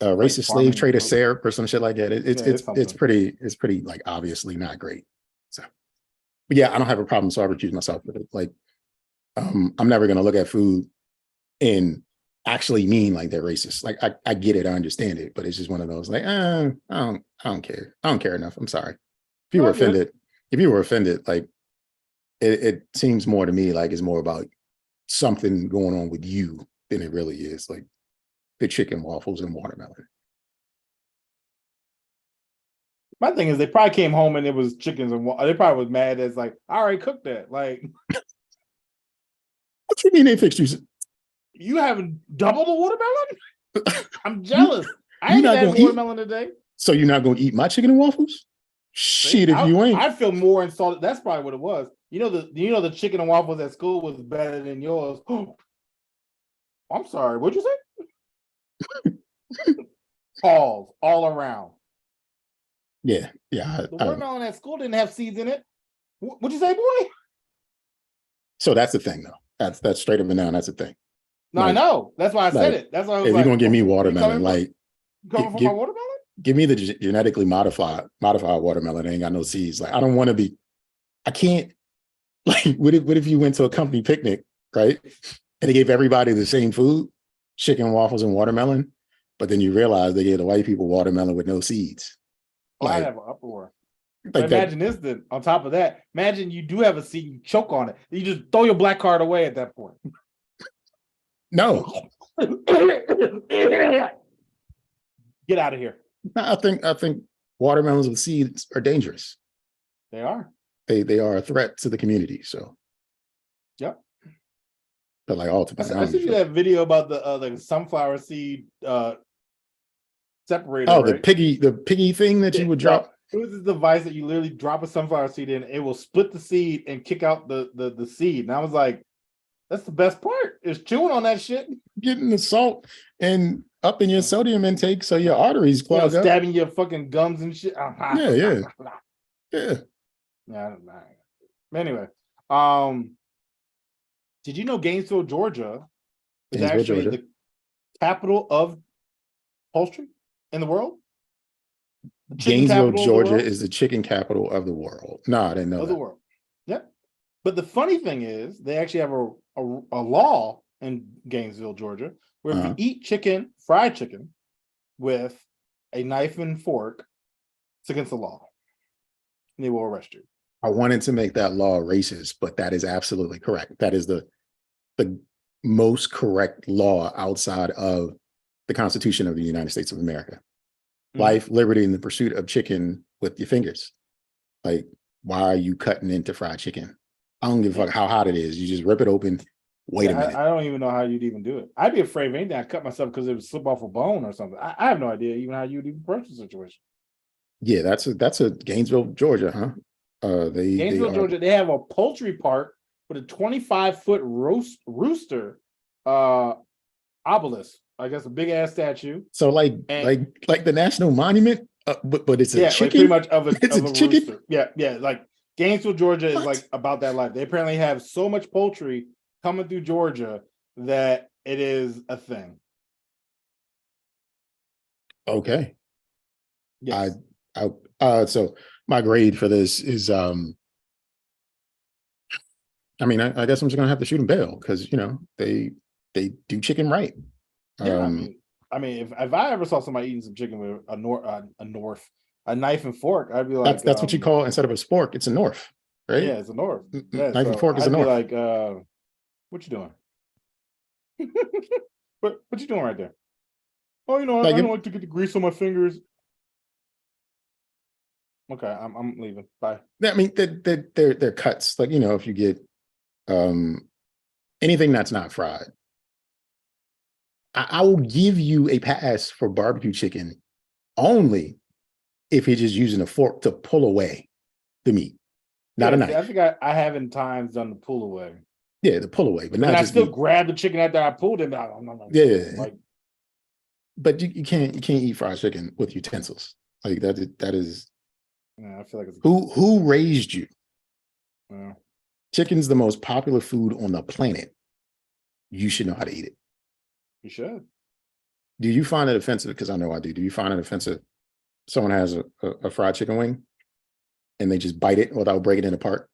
[SPEAKER 1] Racist slave trader syrup or some shit like that. It's pretty like obviously not great. So, but yeah, I don't have a problem. So I recuse myself with it. Like, I'm never gonna look at food and actually mean like they're racist. Like I get it, I understand it, but it's just one of those like, I don't care. I don't care enough. I'm sorry. If you were offended, like it seems more to me like it's more about something going on with you than it really is like the chicken, waffles, and watermelon.
[SPEAKER 2] My thing is they probably came home and it was chickens and they probably was mad as like, I already cooked that. Like,
[SPEAKER 1] what do you mean they fixed you?
[SPEAKER 2] You haven't doubled the watermelon? I'm jealous. I ain't had watermelon today.
[SPEAKER 1] So you're not gonna eat my chicken and waffles? Shit, if you ain't.
[SPEAKER 2] I feel more insulted. That's probably what it was. The chicken and waffles at school was better than yours. I'm sorry. What'd you say? Pause all around.
[SPEAKER 1] Yeah.
[SPEAKER 2] The watermelon at school didn't have seeds in it. What'd you say, boy?
[SPEAKER 1] So that's the thing, though. That's straight up and down. That's the thing.
[SPEAKER 2] No, I know. That's why I said it. That's why I was
[SPEAKER 1] if you're gonna give me watermelon,
[SPEAKER 2] you coming for my watermelon?
[SPEAKER 1] Give me the genetically modified watermelon. It ain't got no seeds. Like I can't. Like, what if you went to a company picnic, right? And they gave everybody the same food, chicken, waffles, and watermelon, but then you realize they gave the white people watermelon with no seeds.
[SPEAKER 2] I have an uproar. But imagine this then. On top of that, imagine you do have a seed, you choke on it. You just throw your black card away at that point.
[SPEAKER 1] No.
[SPEAKER 2] Get out of here.
[SPEAKER 1] I think watermelons with seeds are dangerous.
[SPEAKER 2] They are.
[SPEAKER 1] They are a threat to the community. So.
[SPEAKER 2] Yep.
[SPEAKER 1] But like ultimately,
[SPEAKER 2] I sent you that video about the sunflower seed separator.
[SPEAKER 1] Oh,
[SPEAKER 2] right?
[SPEAKER 1] the piggy thing that you would drop.
[SPEAKER 2] It was this device that you literally drop a sunflower seed in, it will split the seed and kick out the seed. And I was like, that's the best part, is chewing on that shit.
[SPEAKER 1] Getting the salt and up in your sodium intake so your arteries clog up.
[SPEAKER 2] Stabbing your fucking gums and shit.
[SPEAKER 1] Yeah.
[SPEAKER 2] Anyway, did you know Gainesville, Georgia is actually the capital of poultry in the world?
[SPEAKER 1] Gainesville, Georgia is the chicken capital of the world. No, I didn't know that.
[SPEAKER 2] The world. Yep. But the funny thing is, they actually have a law in Gainesville, Georgia, where if you eat fried chicken, with a knife and fork, it's against the law. And they will arrest you.
[SPEAKER 1] I wanted to make that law racist, but that is absolutely correct. That is the most correct law outside of the Constitution of the United States of America. Life, liberty, and the pursuit of chicken with your fingers. Like, why are you cutting into fried chicken? I don't give a fuck how hot it is. You just rip it open. Wait a minute.
[SPEAKER 2] I don't even know how you'd even do it. I'd be afraid of anything. I cut myself because it would slip off a bone or something. I have no idea even how you'd even approach the situation.
[SPEAKER 1] Yeah, that's a Gainesville, Georgia, huh?
[SPEAKER 2] Gainesville, Georgia. They have a poultry park with a 25-foot rooster obelisk. I guess a big ass statue.
[SPEAKER 1] So like the national monument, but it's a chicken.
[SPEAKER 2] Like pretty much of a
[SPEAKER 1] chicken.
[SPEAKER 2] Rooster. Yeah. Like Gainesville, Georgia is like about that life. They apparently have so much poultry coming through Georgia that it is a thing.
[SPEAKER 1] Okay.
[SPEAKER 2] Yes.
[SPEAKER 1] So my grade for this is I guess I'm just gonna have to shoot them bail because they do chicken right.
[SPEAKER 2] Yeah, I mean, if I ever saw somebody eating some chicken with a knife and fork, I'd be like,
[SPEAKER 1] that's what you call, instead of a spork, it's a north, right?
[SPEAKER 2] Yeah, it's a north. Yeah,
[SPEAKER 1] knife and fork is a north.
[SPEAKER 2] Like, what you doing? what you doing right there? Oh, I don't like to get the grease on my fingers. Okay, I'm leaving. Bye.
[SPEAKER 1] I mean, they're cuts. Like, if you get anything that's not fried, I will give you a pass for barbecue chicken only if you're just using a fork to pull away the meat, not a knife.
[SPEAKER 2] I think I have in times done the pull away.
[SPEAKER 1] Yeah, the pull away, but not just.
[SPEAKER 2] I still grab the chicken after I pulled it.
[SPEAKER 1] But you can't eat fried chicken with utensils like that. That is.
[SPEAKER 2] Yeah, I feel like it's
[SPEAKER 1] who raised you?
[SPEAKER 2] Yeah.
[SPEAKER 1] Chicken's the most popular food on the planet. You should know how to eat it.
[SPEAKER 2] You should.
[SPEAKER 1] Do you find it offensive? Because I know I do. Do you find it offensive? Someone has a fried chicken wing and they just bite it without breaking it apart.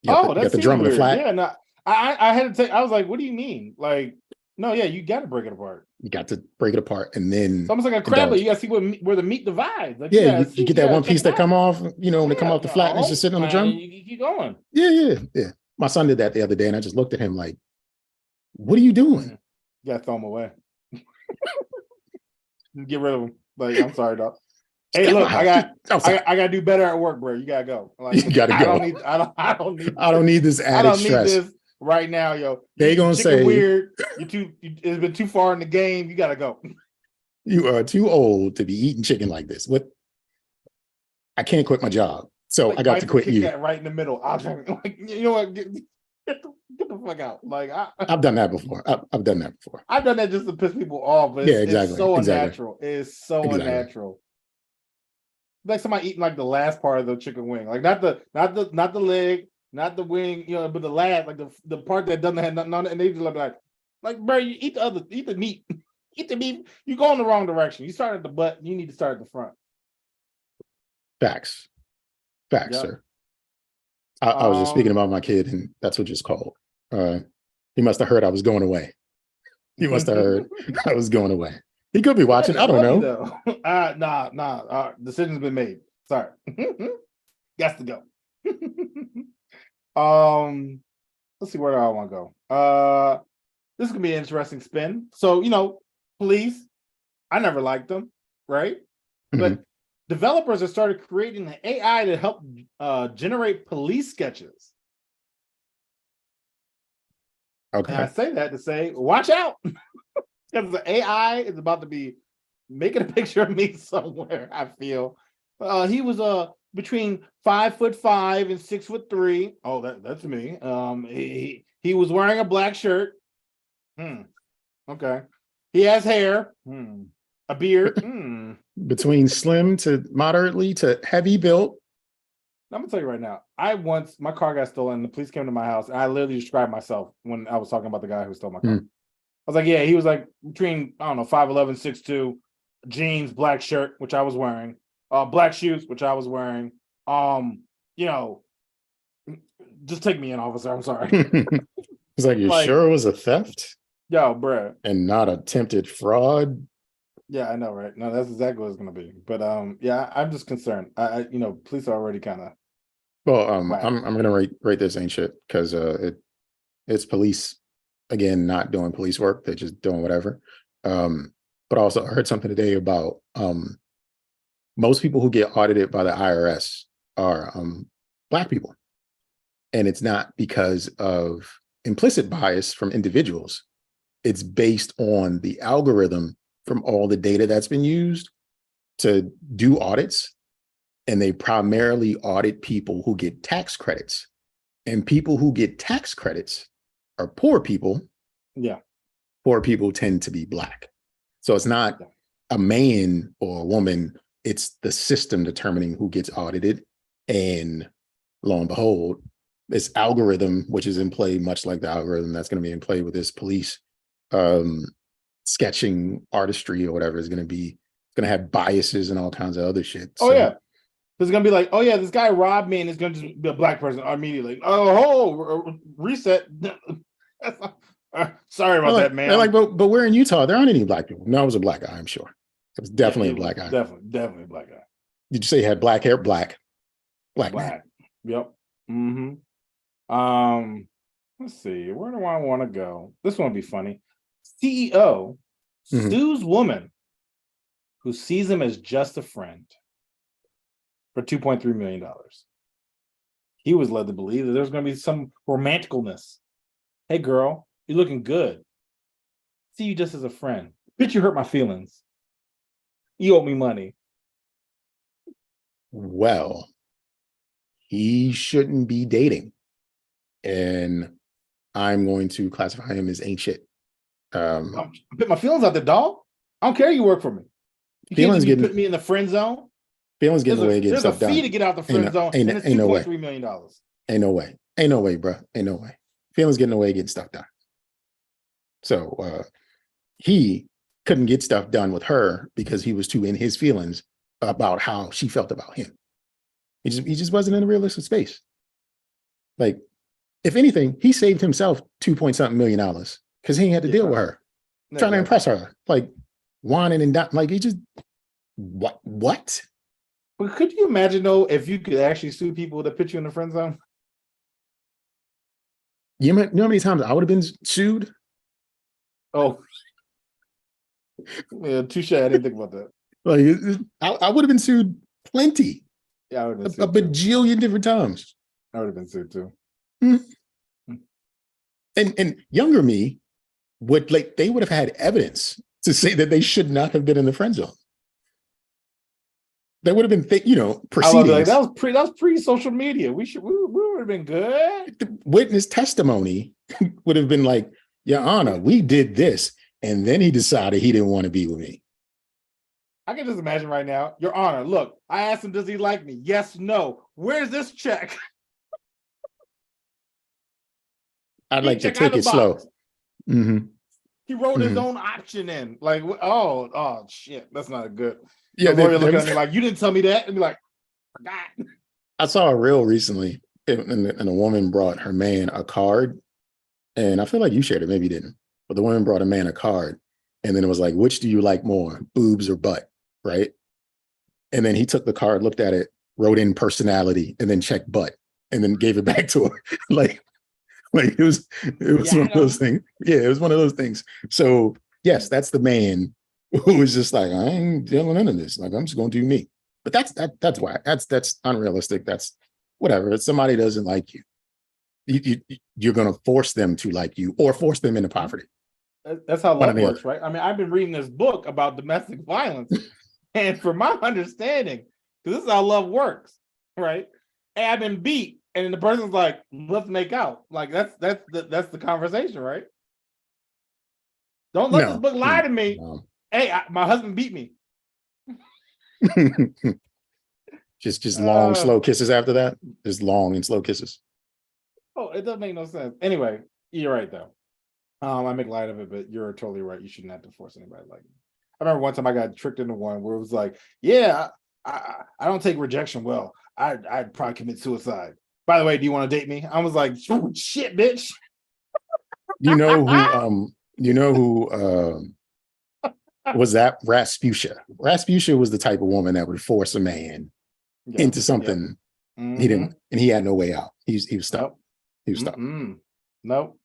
[SPEAKER 2] That's
[SPEAKER 1] the drum and the flat.
[SPEAKER 2] Yeah, no, I had to take. I was like, "What do you mean?" Like, no, yeah, you got to break it apart.
[SPEAKER 1] You got to break it apart, and then
[SPEAKER 2] it's almost like a crab. You got to see where the meat divides. Like,
[SPEAKER 1] you get that one piece that come off. When they come off the flat, and it's just sitting on the drum.
[SPEAKER 2] You keep going.
[SPEAKER 1] Yeah. My son did that the other day, and I just looked at him like, "What are you doing?"
[SPEAKER 2] You got to throw them away. Get rid of them. Like, I'm sorry, dog. Hey, look, I gotta do better at work, bro. You gotta go. Like,
[SPEAKER 1] you gotta go. I don't need this added stress. I don't need this
[SPEAKER 2] right now, yo.
[SPEAKER 1] They gonna say
[SPEAKER 2] weird. It's been too far in the game. You gotta go.
[SPEAKER 1] You are too old to be eating chicken like this. What? I can't quit my job, so I got to quit you.
[SPEAKER 2] Right in the middle. Like, you know what? Get the fuck out. Like,
[SPEAKER 1] I've done that before. I've done that before.
[SPEAKER 2] I've done that just to piss people off. But it's so unnatural. It's so unnatural. Like somebody eating like the last part of the chicken wing, like not the leg, not the wing, but the last, like the part that doesn't have nothing on it, and they just like, bro, you eat the meat, eat the meat. You go in the wrong direction. You start at the butt, you need to start at the front.
[SPEAKER 1] Facts, yep. Sir. I was just speaking about my kid, and that's what it's called. He must have heard I was going away. He must have heard I was going away. He could be watching. I don't know.
[SPEAKER 2] Nah. Decision's been made. Sorry. Got to go. let's see, where do I want to go? This is gonna be an interesting spin. So, police, I never liked them, right? Mm-hmm. But developers have started creating an AI to help generate police sketches.
[SPEAKER 1] Okay.
[SPEAKER 2] And I say that to say, watch out. Because the AI is about to be making a picture of me somewhere, I feel. He was between 5'5" and 6'3". Oh, that's me. He was wearing a black shirt. Okay. He has hair. A beard.
[SPEAKER 1] Between slim to moderately to heavy built.
[SPEAKER 2] I'm gonna tell you right now. My car got stolen. The police came to my house, and I literally described myself when I was talking about the guy who stole my car. I was like, yeah, he was like between, I don't know, 5'11", 6'2", jeans, black shirt, which I was wearing, black shoes, which I was wearing. Just take me in, officer. I'm sorry.
[SPEAKER 1] It's like, sure it was a theft?
[SPEAKER 2] Yo, bruh.
[SPEAKER 1] And not attempted fraud?
[SPEAKER 2] Yeah, I know, right? No, that's exactly what it's gonna be. But yeah, I'm just concerned. Police are already kind of.
[SPEAKER 1] Well, I'm gonna rate this ain't shit because it's police again not doing police work. They're just doing whatever. But also I heard something today about most people who get audited by the IRS are Black people, and it's not because of implicit bias from individuals. It's based on the algorithm from all the data that's been used to do audits. And they primarily audit people who get tax credits. And people who get tax credits are poor people.
[SPEAKER 2] Yeah.
[SPEAKER 1] Poor people tend to be Black. So it's not a man or a woman, it's the system determining who gets audited. And lo and behold, this algorithm, which is in play, much like the algorithm that's going to be in play with this police sketching artistry or whatever, is going to have biases and all kinds of other shit.
[SPEAKER 2] Oh, yeah. It's going to be like, oh, yeah, this guy robbed me and it's going to just be a Black person immediately. Reset. Sorry about that, man.
[SPEAKER 1] They're like, but we're in Utah. There aren't any Black people. No, it was a Black guy, I'm sure. It was definitely a Black guy.
[SPEAKER 2] Definitely a Black guy.
[SPEAKER 1] Did you say he had black hair? Black.
[SPEAKER 2] Yep. Mm-hmm. Let's see. Where do I want to go? This one will be funny. CEO sues woman who sees him as just a friend for $2.3 million. He was led to believe that there's going to be some romanticalness. Hey, girl, you're looking good. See you just as a friend. Bitch, you hurt my feelings. You owe me money.
[SPEAKER 1] Well, he shouldn't be dating. And I'm going to classify him as ain't shit.
[SPEAKER 2] I put my feelings out there, dog. I don't care you work for me. You can't just put me in the friend zone.
[SPEAKER 1] Feelings getting away getting stuff done.
[SPEAKER 2] There's a fee to get out the friend zone, and it's $2.3 million.
[SPEAKER 1] Ain't no way. Ain't no way, bro. Ain't no way. Feelings getting away getting stuff done. So he couldn't get stuff done with her because he was too in his feelings about how she felt about him. He just wasn't in a realistic space. Like, if anything, he saved himself $2-something million because he had to deal with her, trying to impress her, like whining and like he just what?
[SPEAKER 2] But could you imagine though if you could actually sue people that put you in the friend zone?
[SPEAKER 1] You know how many times I would have been sued?
[SPEAKER 2] Oh, yeah, touche. I didn't think about that.
[SPEAKER 1] Like I would have been sued plenty.
[SPEAKER 2] Yeah, I would have been
[SPEAKER 1] sued a bajillion different times.
[SPEAKER 2] I would have been sued too.
[SPEAKER 1] And younger me would they would have had evidence to say that they should not have been in the friend zone. They would have been proceedings.
[SPEAKER 2] Like, that was pre-social media. We would have been good.
[SPEAKER 1] The witness testimony would have been like, Your Honor, we did this, and then he decided he didn't want to be with me.
[SPEAKER 2] I can just imagine right now, Your Honor, look, I asked him, does he like me? Yes, no. Where's this check?
[SPEAKER 1] I'd like to take it slow. Mm-hmm.
[SPEAKER 2] He wrote his own option in. Like, oh shit, that's not good.
[SPEAKER 1] Yeah,
[SPEAKER 2] the lawyer looking at me like, you didn't tell me that, and be like, forgot.
[SPEAKER 1] I saw a reel recently, and a woman brought her man a card, and I feel like you shared it, maybe you didn't, but the woman brought a man a card, and then it was like, which do you like more, boobs or butt, right? And then he took the card, looked at it, wrote in personality, and then checked butt, and then gave it back to her. Like, Like it was one of those things. Yeah, it was one of those things. So yes, that's the man who was just like, I ain't dealing into this. Like, I'm just going to do me. But that's why that's unrealistic. That's whatever. If somebody doesn't like you, you're going to force them to like you or force them into poverty.
[SPEAKER 2] That's how love works, right? I mean, I've been reading this book about domestic violence, and from my understanding, because this is how love works, right? And I've been beat, and the person's like, "Let's make out." Like that's the conversation, right? Don't let this book lie to me. No. Hey, my husband beat me.
[SPEAKER 1] just long, slow kisses after that. Just long and slow kisses.
[SPEAKER 2] Oh, it doesn't make no sense. Anyway, you're right though. I make light of it, but you're totally right. You shouldn't have to force anybody like me. I remember one time I got tricked into one where it was like, yeah, I don't take rejection well. I'd probably commit suicide. By the way, do you want to date me? I was like, shit, bitch.
[SPEAKER 1] You know who was that? Rasputia. Rasputia was the type of woman that would force a man into something he didn't, and he had no way out. He was stuck. Nope. He was stuck.
[SPEAKER 2] Nope.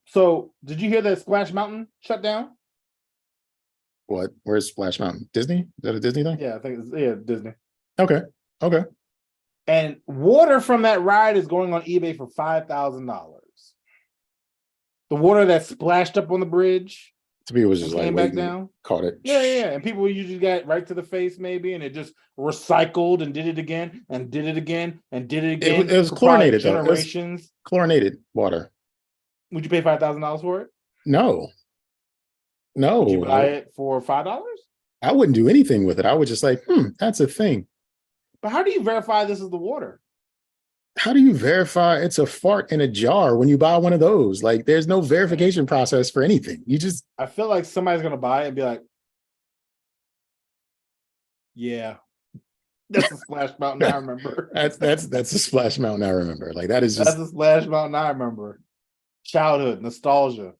[SPEAKER 2] So did you hear that Splash Mountain shut down?
[SPEAKER 1] What? Where's Splash Mountain? Disney? Is that a Disney thing?
[SPEAKER 2] Yeah, I think it's Disney.
[SPEAKER 1] Okay.
[SPEAKER 2] And water from that ride is going on eBay for $5,000. The water that splashed up on the bridge.
[SPEAKER 1] To me, it was just
[SPEAKER 2] came back down.
[SPEAKER 1] Caught it.
[SPEAKER 2] Yeah. And people usually got right to the face, maybe, and it just recycled and did it again and did it again and did it again.
[SPEAKER 1] It was chlorinated, generations. It was chlorinated water.
[SPEAKER 2] Would you pay $5,000 for it?
[SPEAKER 1] No.
[SPEAKER 2] Would you buy it for $5?
[SPEAKER 1] I wouldn't do anything with it. I would just like, that's a thing.
[SPEAKER 2] But how do you verify this is the water?
[SPEAKER 1] How do you verify it's a fart in a jar when you buy one of those? Like, there's no verification process for anything.
[SPEAKER 2] I feel like somebody's gonna buy it and be like, yeah, that's a Splash Mountain I remember.
[SPEAKER 1] that's a Splash Mountain I remember. Like, that's
[SPEAKER 2] a Splash Mountain I remember. Childhood nostalgia.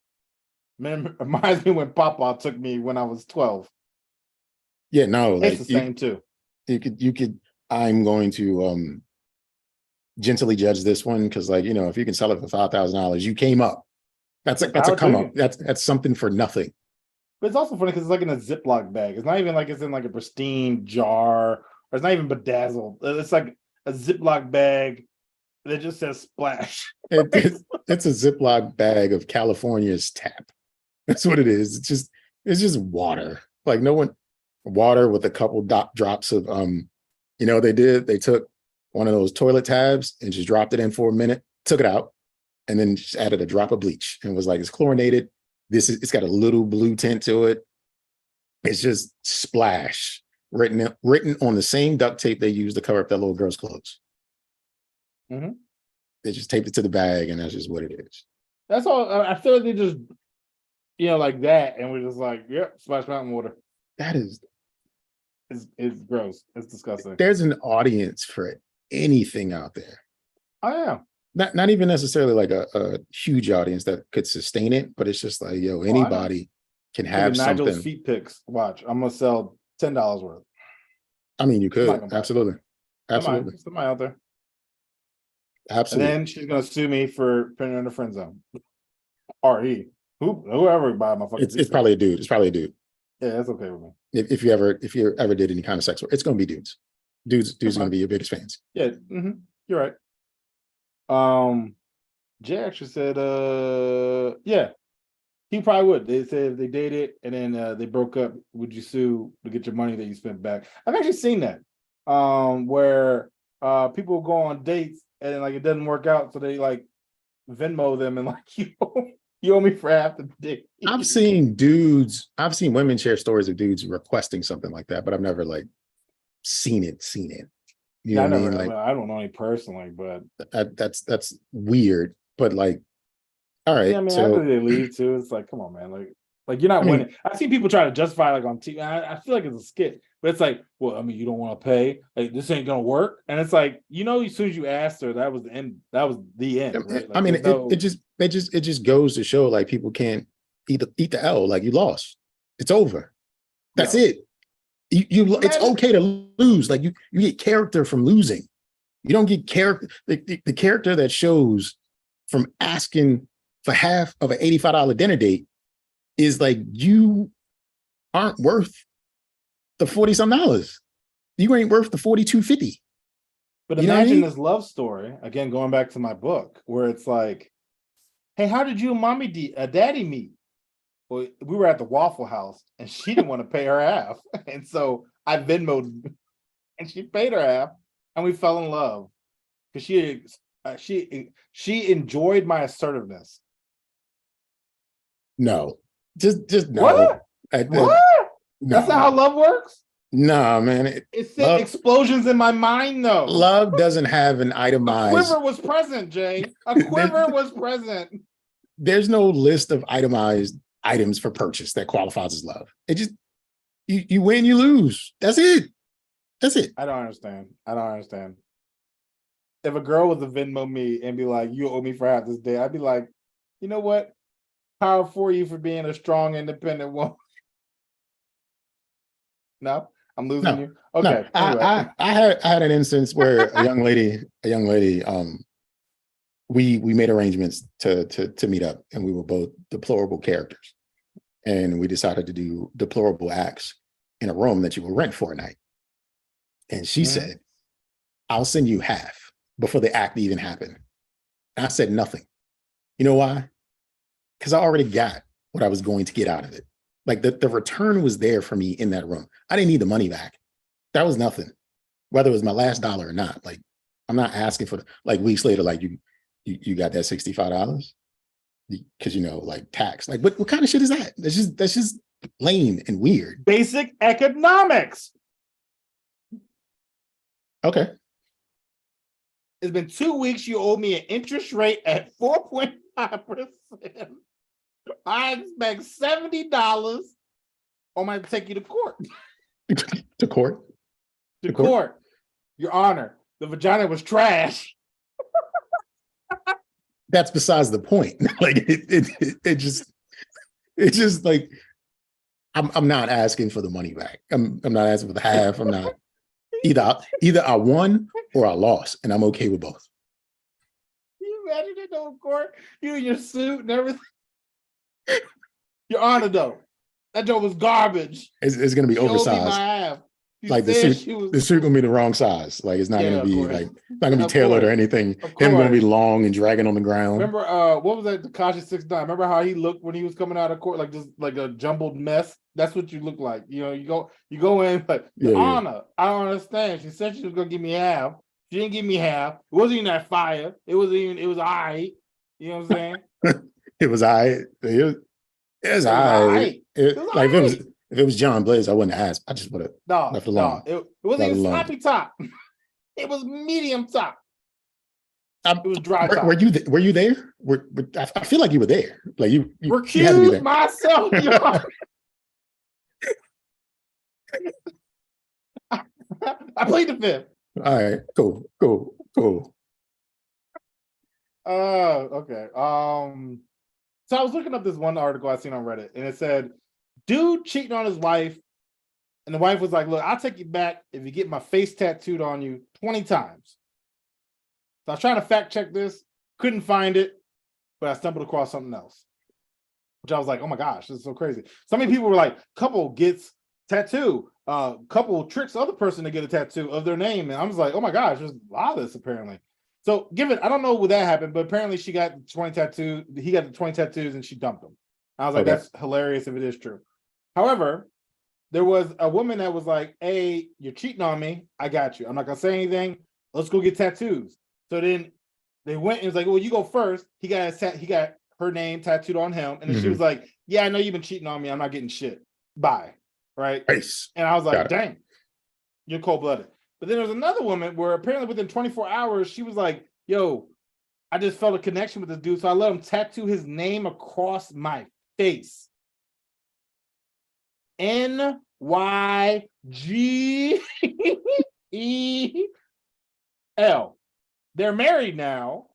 [SPEAKER 2] Reminds me when Papa took me when I was 12.
[SPEAKER 1] Yeah, no,
[SPEAKER 2] it's the same too.
[SPEAKER 1] You could. I'm going to gently judge this one because, like, if you can sell it for $5,000, you came up. That's a come up. That's something for nothing.
[SPEAKER 2] But it's also funny because it's like in a Ziploc bag. It's not even like it's in like a pristine jar, or it's not even bedazzled. It's like a Ziploc bag that just says Splash.
[SPEAKER 1] It's a Ziploc bag of California's tap. That's what it is. It's just water. Like, water with a couple drops of they took one of those toilet tabs and just dropped it in for a minute, took it out, and then just added a drop of bleach and was like, it's chlorinated. It's got a little blue tint to it. It's just Splash written on the same duct tape they used to cover up that little girl's clothes.
[SPEAKER 2] Mm-hmm.
[SPEAKER 1] They just taped it to the bag, and that's just what it is.
[SPEAKER 2] That's all. I feel like they just, like that, and we're just like, yep, Splash Mountain water.
[SPEAKER 1] That is.
[SPEAKER 2] It's gross. It's disgusting.
[SPEAKER 1] There's an audience for anything out there.
[SPEAKER 2] Oh yeah.
[SPEAKER 1] Not even necessarily like a huge audience that could sustain it, but it's just like, anybody can have something.
[SPEAKER 2] Nygel's feet pics. Watch, I'm gonna sell $10 worth.
[SPEAKER 1] I mean, you could absolutely.
[SPEAKER 2] Somebody out there.
[SPEAKER 1] Absolutely.
[SPEAKER 2] And then she's gonna sue me for putting her in the friend zone. Or whoever buy my fucking.
[SPEAKER 1] It's probably a dude. It's probably a dude.
[SPEAKER 2] Yeah, that's okay with me.
[SPEAKER 1] If you ever did any kind of sex work, it's going to be dudes. Dudes are going to be your biggest fans.
[SPEAKER 2] Yeah, you're right. Jay actually said, yeah, he probably would. They said if they dated and then they broke up, would you sue to get your money that you spent back? I've actually seen that, where people go on dates and then, like, it doesn't work out, so they like Venmo them and like, you owe me for half the date.
[SPEAKER 1] I've seen women share stories of dudes requesting something like that, but I've never like seen it. You know what I mean? Like,
[SPEAKER 2] I don't know any personally, but
[SPEAKER 1] that's weird. But like, all right.
[SPEAKER 2] Yeah, I mean, after they leave too, it's like, come on, man. Like you're not winning. I've seen people try to justify like on TV. I feel like it's a skit, but it's like, well, I mean, you don't want to pay. Like, this ain't gonna work. And it's like, as soon as you asked her, that was the end. That was the end. Right? Like,
[SPEAKER 1] I mean, it just goes to show, like, people can't eat the L. Like, you lost. It's over. That's it. It's okay to lose. Like, you get character from losing. You don't get character. The character that shows from asking for half of an $85 dinner date is like, you aren't worth the $40-some. You ain't worth the $42.50.
[SPEAKER 2] But imagine this love story, again, going back to my book, where it's like, hey, how did you and daddy meet? Well, we were at the Waffle House and she didn't want to pay her half. And so I Venmoed and she paid her half and we fell in love because she enjoyed my assertiveness.
[SPEAKER 1] No, just no.
[SPEAKER 2] What? What?
[SPEAKER 1] No.
[SPEAKER 2] That's not how love works?
[SPEAKER 1] No, man.
[SPEAKER 2] It said explosions in my mind, though.
[SPEAKER 1] Love doesn't have an itemized.
[SPEAKER 2] A quiver was present, Jay. A quiver was present.
[SPEAKER 1] There's no list of itemized items for purchase that qualifies as love. It just, you win, you lose. That's it. That's it.
[SPEAKER 2] I don't understand. If a girl was to Venmo me and be like, you owe me for half this day, I'd be like, you know what? Power for you for being a strong, independent woman. No, I'm losing you. Okay.
[SPEAKER 1] No.
[SPEAKER 2] Anyway.
[SPEAKER 1] I had an instance where a young lady, we made arrangements to meet up, and we were both deplorable characters, and we decided to do deplorable acts in a room that you will rent for a night. And she said, I'll send you half before the act even happened. And I said nothing. You know why? Because I already got what I was going to get out of it. Like the return was there for me in that room. I didn't need the money back. That was nothing, whether it was my last dollar or not. Like, I'm not asking for like weeks later, like you got that $65 because, like tax. Like, what kind of shit is that? That's just lame and weird.
[SPEAKER 2] Basic economics.
[SPEAKER 1] Okay.
[SPEAKER 2] It's been 2 weeks. You owe me an interest rate at 4.5%. I expect $70 or I might take you to court.
[SPEAKER 1] To court?
[SPEAKER 2] To court. Your Honor, the vagina was trash.
[SPEAKER 1] That's besides the point. Like it just like I'm not asking for the money back. I'm not asking for the half. I'm not either I won or I lost, and I'm okay with both.
[SPEAKER 2] Can you imagine it in court? You in your suit and everything. Your Honor, though, that joke was garbage.
[SPEAKER 1] It's gonna be oversized. Like the suit gonna be the wrong size. Like it's not gonna be like not gonna be tailored or anything. Him gonna be long and dragging on the ground.
[SPEAKER 2] Remember, what was that? Tekashi 6ix9ine. Remember how he looked when he was coming out of court, like just like a jumbled mess. That's what you look like. You go in, but Your Honor, I don't understand. She said she was gonna give me half. She didn't give me half. It wasn't even that fire. It was all right. You know what I'm saying?
[SPEAKER 1] It was all right. It was all right. If it was John Blaze, I wouldn't have asked. I just would have left alone.
[SPEAKER 2] It wasn't even sloppy top. It was medium top. It was dry top.
[SPEAKER 1] Were you there? I feel like you were there. Like you
[SPEAKER 2] recused myself. I played the fifth.
[SPEAKER 1] All right, cool.
[SPEAKER 2] Okay. So I was looking up this one article I seen on Reddit, and it said, dude cheating on his wife, and the wife was like, look, I'll take you back if you get my face tattooed on you 20 times. So I was trying to fact check this, couldn't find it, but I stumbled across something else, which I was like, oh my gosh, this is so crazy. So many people were like, couple gets tattoo, couple tricks other person to get a tattoo of their name, and I was like, oh my gosh, there's a lot of this apparently. So I don't know when that happened, but apparently she got 20 tattoos, he got the 20 tattoos and she dumped him. I was like, that's hilarious if it is true. However, there was a woman that was like, hey, you're cheating on me. I got you. I'm not going to say anything. Let's go get tattoos. So then they went and was like, well, you go first. He got her name tattooed on him. And then she was like, yeah, I know you've been cheating on me. I'm not getting shit. Bye. Right?
[SPEAKER 1] Nice.
[SPEAKER 2] And I was like, dang, you're cold-blooded. But then there was another woman where apparently within 24 hours, she was like, yo, I just felt a connection with this dude. So I let him tattoo his name across my face. Nygel. They're married now.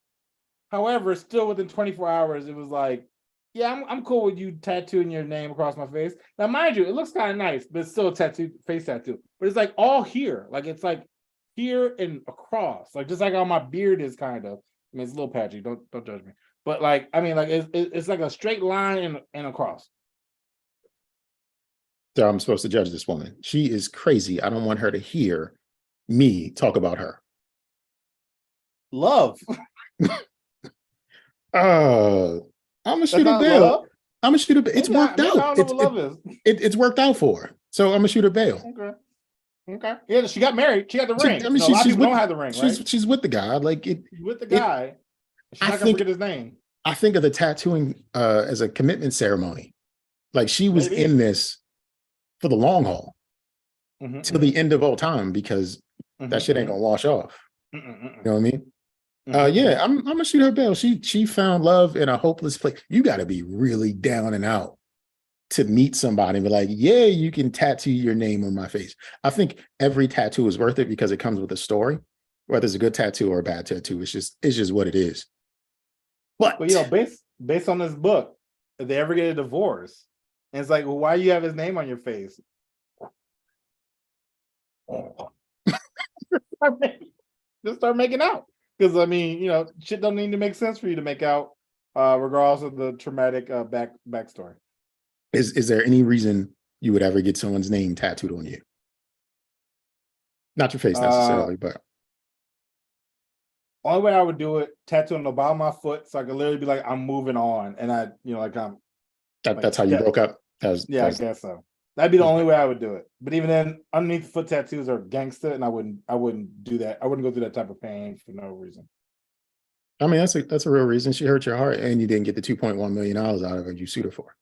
[SPEAKER 2] However, still within 24 hours, it was like, yeah, I'm cool with you tattooing your name across my face. Now, mind you, it looks kind of nice, but it's still a face tattoo. But it's like all here. Like it's like here and across. Like just like how my beard is kind of. I mean, it's a little patchy. Don't judge me. But like, I mean, like it's like a straight line and a cross.
[SPEAKER 1] So I'm supposed to judge this woman. She is crazy. I don't want her to hear me talk about her.
[SPEAKER 2] Love.
[SPEAKER 1] I'm gonna shoot a bail. I'm gonna shoot a bail. It's worked out. It's worked out for her. So I'm gonna shoot a bail.
[SPEAKER 2] Okay. Yeah, she got married. She got the ring.
[SPEAKER 1] I mean,
[SPEAKER 2] a lot of people don't have the ring, right?
[SPEAKER 1] She's with the guy. Like it.
[SPEAKER 2] She's with the guy. She's not gonna forget his name.
[SPEAKER 1] I think of the tattooing as a commitment ceremony. Like she was in this for the long haul till the end of all time, because that shit ain't gonna wash off. You know what I mean? Yeah, I'm gonna shoot her bail. She found love in a hopeless place. You got to be really down and out to meet somebody and be like, yeah, you can tattoo your name on my face. I think every tattoo is worth it because it comes with a story, whether it's a good tattoo or a bad tattoo. It's just what it is. But
[SPEAKER 2] you know, based on this book, if they ever get a divorce, and it's like, well, why do you have his name on your face? Just start making out. Because I mean, you know, shit don't need to make sense for you to make out, regardless of the traumatic backstory.
[SPEAKER 1] Is there any reason you would ever get someone's name tattooed on you? Not your face necessarily, but
[SPEAKER 2] only way I would do it, tattoo on the bottom of my foot, so I could literally be like, I'm moving on, and I, you know, like I'm.
[SPEAKER 1] That's how you broke up.
[SPEAKER 2] I guess so. That'd be the only way I would do it. But even then, underneath the foot tattoos are gangster, and I wouldn't do that. I wouldn't go through that type of pain for no reason.
[SPEAKER 1] I mean, that's a real reason. She hurt your heart, and you didn't get the $2.1 million out of her. You sued her for.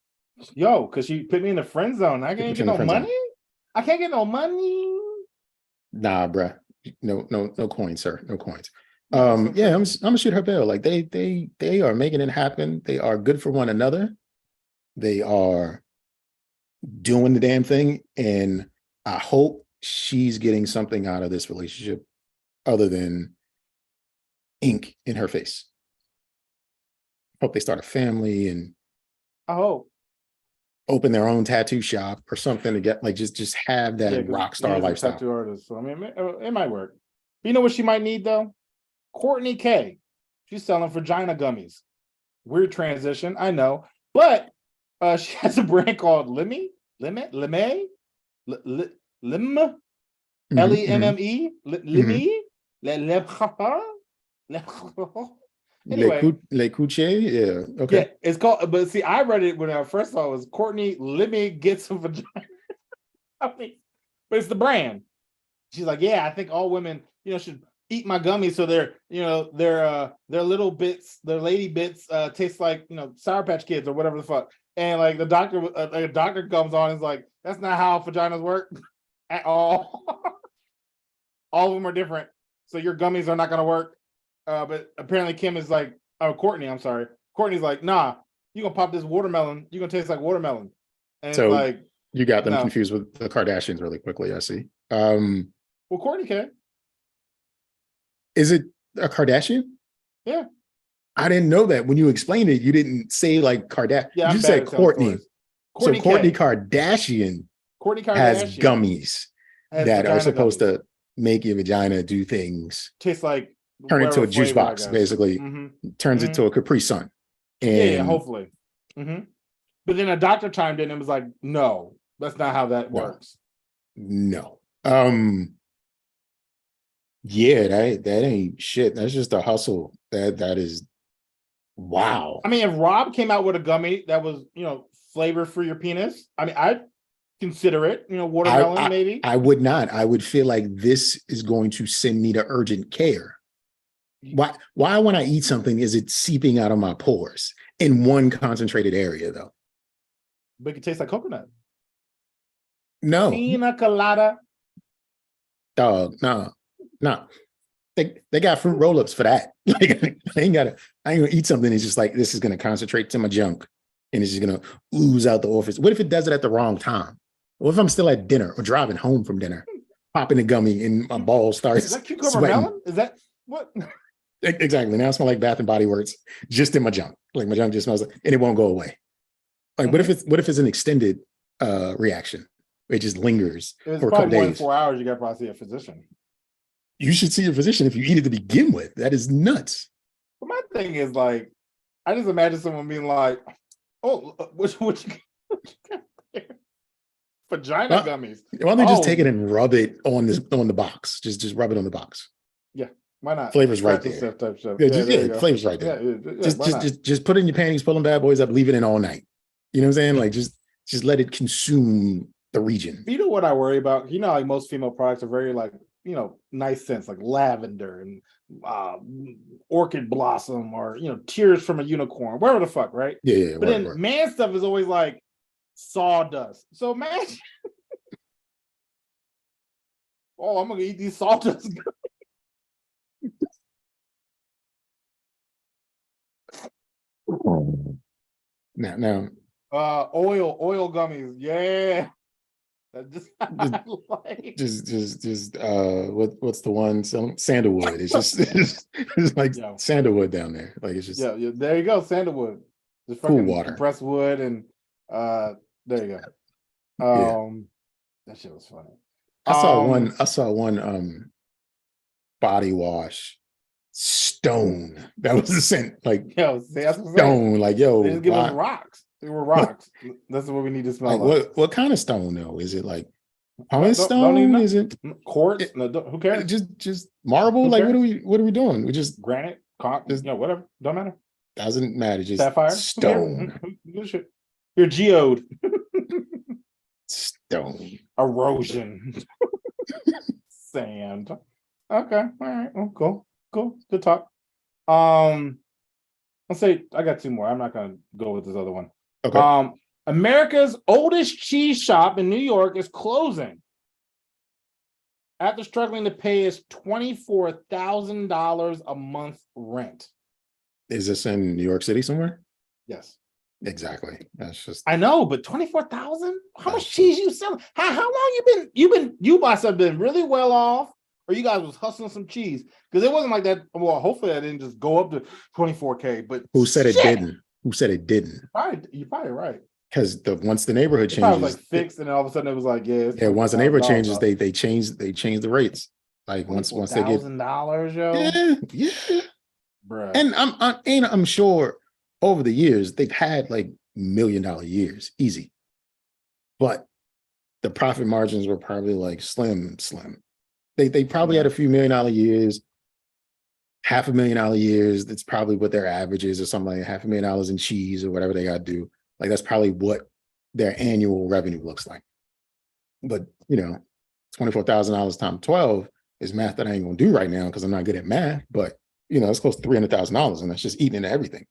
[SPEAKER 2] Yo, because she put me in the friend zone. I can't get no money. I can't get no money.
[SPEAKER 1] Nah, bruh. No coins, sir. No coins. Yeah, I'm gonna shoot her bail. Like they are making it happen. They are good for one another. They are doing the damn thing, and I hope she's getting something out of this relationship other than ink in her face. Hope they start a family and
[SPEAKER 2] I hope
[SPEAKER 1] open their own tattoo shop or something to get like just have that rock star lifestyle.
[SPEAKER 2] Tattoo artist, so I mean, it might work. You know what she might need though? Courtney K. She's selling vagina gummies. Weird transition, I know, but she has a brand called Lemme, Lemme, Lemme, Anyway,
[SPEAKER 1] Le Couche, yeah, okay.
[SPEAKER 2] Yeah, it's called. But see, I read it when I first saw it was Courtney. Let me get some vagina. I mean, but it's the brand. She's like, yeah, I think all women, you know, should eat my gummies so their little bits, their lady bits, taste like, you know, Sour Patch Kids or whatever the fuck. And like the doctor comes on and is like, that's not how vaginas work at all. All of them are different, so your gummies are not going to work. But apparently Kim is like, Courtney, I'm sorry. Courtney's like, nah, you're going to pop this watermelon. You're going to taste like watermelon. And
[SPEAKER 1] so
[SPEAKER 2] it's like,
[SPEAKER 1] you got them confused with the Kardashians really quickly, I see.
[SPEAKER 2] Well, Courtney can.
[SPEAKER 1] Is it a Kardashian?
[SPEAKER 2] Yeah.
[SPEAKER 1] I didn't know that. When you explained it, you didn't say like Kardashian. Yeah, you said Courtney. So Courtney Kardashian has gummies that are supposed to make your vagina do things.
[SPEAKER 2] Taste like
[SPEAKER 1] turn into a juice box, basically. Turns it to a Capri Sun. And
[SPEAKER 2] yeah, hopefully. But then a doctor chimed in and was like, no, that's not how that works.
[SPEAKER 1] No. Yeah, that ain't shit. That's just a hustle. That is wow.
[SPEAKER 2] I mean, if Rob came out with a gummy that was, you know, flavor for your penis, I mean, I'd consider it, you know, watermelon maybe.
[SPEAKER 1] I would not. I would feel like this is going to send me to urgent care. Why when I eat something is it seeping out of my pores in one concentrated area though?
[SPEAKER 2] But it could taste like coconut.
[SPEAKER 1] No.
[SPEAKER 2] Pina colada.
[SPEAKER 1] Dog, no. They got fruit roll-ups for that. Like I ain't gonna eat something that's just like this is gonna concentrate to my junk and it's just gonna ooze out the orifice. What if it does it at the wrong time? What if I'm still at dinner or driving home from dinner, popping a gummy and my balls start
[SPEAKER 2] Is that cucumber melon? Is that what?
[SPEAKER 1] Exactly. Now I smell like Bath and Body Works just in my junk. Like my junk just smells like, and it won't go away. Like what if it's an extended reaction? It just lingers for a couple days.
[SPEAKER 2] More than 4 hours. You got to probably see a physician.
[SPEAKER 1] You should see a physician if you eat it to begin with. That is nuts.
[SPEAKER 2] But my thing is like, I just imagine someone being like, "Oh, what you got there? Vagina gummies."
[SPEAKER 1] Why don't they just take it and rub it on the box? Just rub it on the box.
[SPEAKER 2] Yeah, why not?
[SPEAKER 1] Flavor's right there.
[SPEAKER 2] Type stuff.
[SPEAKER 1] Yeah, flavor's right there. Just put it in your panties, pull them bad boys up, leave it in all night. You know what I'm saying? Like just let it consume the region.
[SPEAKER 2] You know what I worry about? You know, like most female products are very like, you know, nice scents like lavender and orchid blossom or, you know, tears from a unicorn, whatever the fuck, right?
[SPEAKER 1] Yeah.
[SPEAKER 2] But then man stuff is always like sawdust. So imagine, I'm gonna eat these sawdust.
[SPEAKER 1] Now.
[SPEAKER 2] Oil gummies, yeah.
[SPEAKER 1] What's the one? Sandalwood. It's just it's like sandalwood down there. Like it's just
[SPEAKER 2] there you go, sandalwood. Just
[SPEAKER 1] cool water,
[SPEAKER 2] compressed wood, and there you go. That shit was funny.
[SPEAKER 1] I saw one body wash. Stone. That was the scent. Like stone. Like
[SPEAKER 2] they just give us rocks. They were rocks. That's what we need to smell like.
[SPEAKER 1] What kind of stone though? Is it like pumice stone? Is it
[SPEAKER 2] quartz? Who cares?
[SPEAKER 1] Just marble? Who like cares? What are we doing? We just
[SPEAKER 2] granite, whatever. Don't matter.
[SPEAKER 1] Doesn't matter. Just
[SPEAKER 2] sapphire,
[SPEAKER 1] stone.
[SPEAKER 2] You're geode.
[SPEAKER 1] Stone.
[SPEAKER 2] Erosion. Sand. Okay. All right. Well, cool. Good talk. Let's say I got two more. I'm not gonna go with this other one.
[SPEAKER 1] Okay.
[SPEAKER 2] America's oldest cheese shop in New York is closing after struggling to pay its $24,000 a month rent.
[SPEAKER 1] Is this in New York City somewhere?
[SPEAKER 2] Yes.
[SPEAKER 1] Exactly. That's just
[SPEAKER 2] I know, but 24,000? How much cheese you selling? How long you guys have been really well off, or you guys was hustling some cheese? Because it wasn't like that. Well, hopefully I didn't just go up to 24K. But
[SPEAKER 1] who said it didn't?
[SPEAKER 2] You're probably right.
[SPEAKER 1] Because once the neighborhood changes,
[SPEAKER 2] it was like fixed, and then all of a sudden it was like,
[SPEAKER 1] once the neighborhood changes, they change the rates. Like once they get
[SPEAKER 2] $1,000, yo.
[SPEAKER 1] Yeah.
[SPEAKER 2] Bruh.
[SPEAKER 1] And I'm sure over the years they've had like $1 million years, easy. But the profit margins were probably like slim. They probably had a few $1 million years, $500,000 years. That's probably what their average is, or something like $500,000 in cheese or whatever they got to do. Like that's probably what their annual revenue looks like. But $24,000 times 12 is math that I ain't gonna do right now because I'm not good at math. But it's close to $300,000, and that's just eating into everything.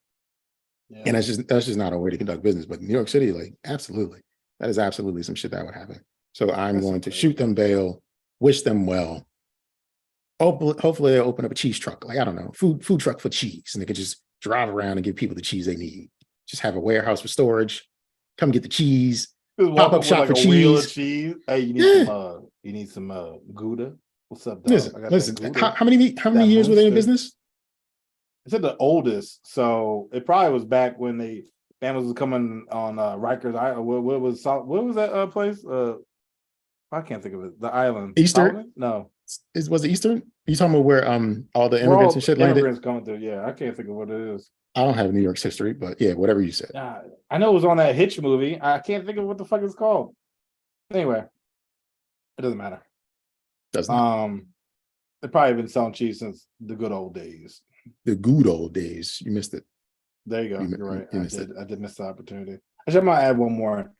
[SPEAKER 1] Yeah. And that's just not a way to conduct business. But New York City, like, absolutely, that is absolutely some shit that would happen. So I'm going to shoot them bail, wish them well. Hopefully they'll open up a cheese truck. Like, I don't know, food truck for cheese, and they could just drive around and give people the cheese they need. Just have a warehouse for storage. Come get the cheese. Pop up shop for cheese.
[SPEAKER 2] Hey, you need some Gouda. What's up, dog?
[SPEAKER 1] Listen. How many years were they in business?
[SPEAKER 2] It said the oldest, so it probably was back when families was coming on Rikers Island. What was that place? I can't think of it. The island.
[SPEAKER 1] Eastern?
[SPEAKER 2] No.
[SPEAKER 1] Was it Eastern? You talking about where all the immigrants and shit landed?
[SPEAKER 2] Immigrants coming through. Yeah, I can't think of what it is.
[SPEAKER 1] I don't have New York's history, but yeah, whatever you said.
[SPEAKER 2] I know it was on that Hitch movie. I can't think of what the fuck it's called. Anyway, it doesn't matter. They've probably been selling cheese since the good old days.
[SPEAKER 1] The good old days. You missed it.
[SPEAKER 2] There you go. You're right. I did miss the opportunity. Actually, I might add one more.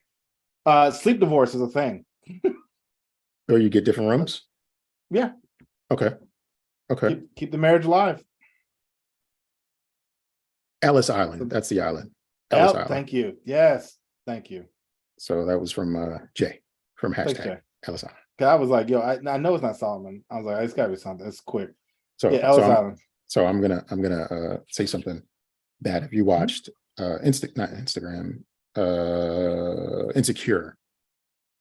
[SPEAKER 2] Sleep divorce is a thing.
[SPEAKER 1] Or you get different rooms?
[SPEAKER 2] Yeah.
[SPEAKER 1] Okay.
[SPEAKER 2] Keep the marriage alive.
[SPEAKER 1] Ellis Island. That's the island. Ellis Island.
[SPEAKER 2] Thank you. Yes. Thank you.
[SPEAKER 1] So that was from Jay from hashtag
[SPEAKER 2] Jay.
[SPEAKER 1] Ellis Island.
[SPEAKER 2] I was like, yo, I know it's not Solomon. I was like, it's gotta be something. It's quick.
[SPEAKER 1] So
[SPEAKER 2] yeah, Ellis Island.
[SPEAKER 1] So I'm gonna say something that if you watched Insecure.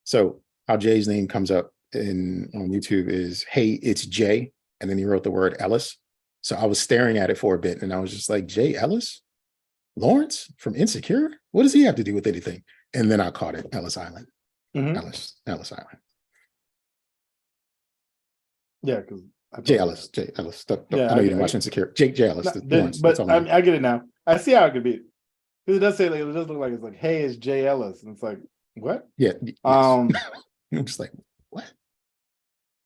[SPEAKER 1] So how Jay's name comes up on YouTube is Hey, it's Jay, and then he wrote the word Ellis. So I was staring at it for a bit, and I was just like, Jay Ellis? Lawrence from Insecure? What does he have to do with anything? And then I caught it, Ellis Island. Mm-hmm. Ellis Island.
[SPEAKER 2] Yeah, because
[SPEAKER 1] Jay Ellis. I know you didn't watch Insecure. Jay Ellis.
[SPEAKER 2] But I get it now. I see how it could be. Because it does say, like, it does look like it's like, hey, it's Jay Ellis. And it's like, what?
[SPEAKER 1] Yeah. Yes. I'm just like, what?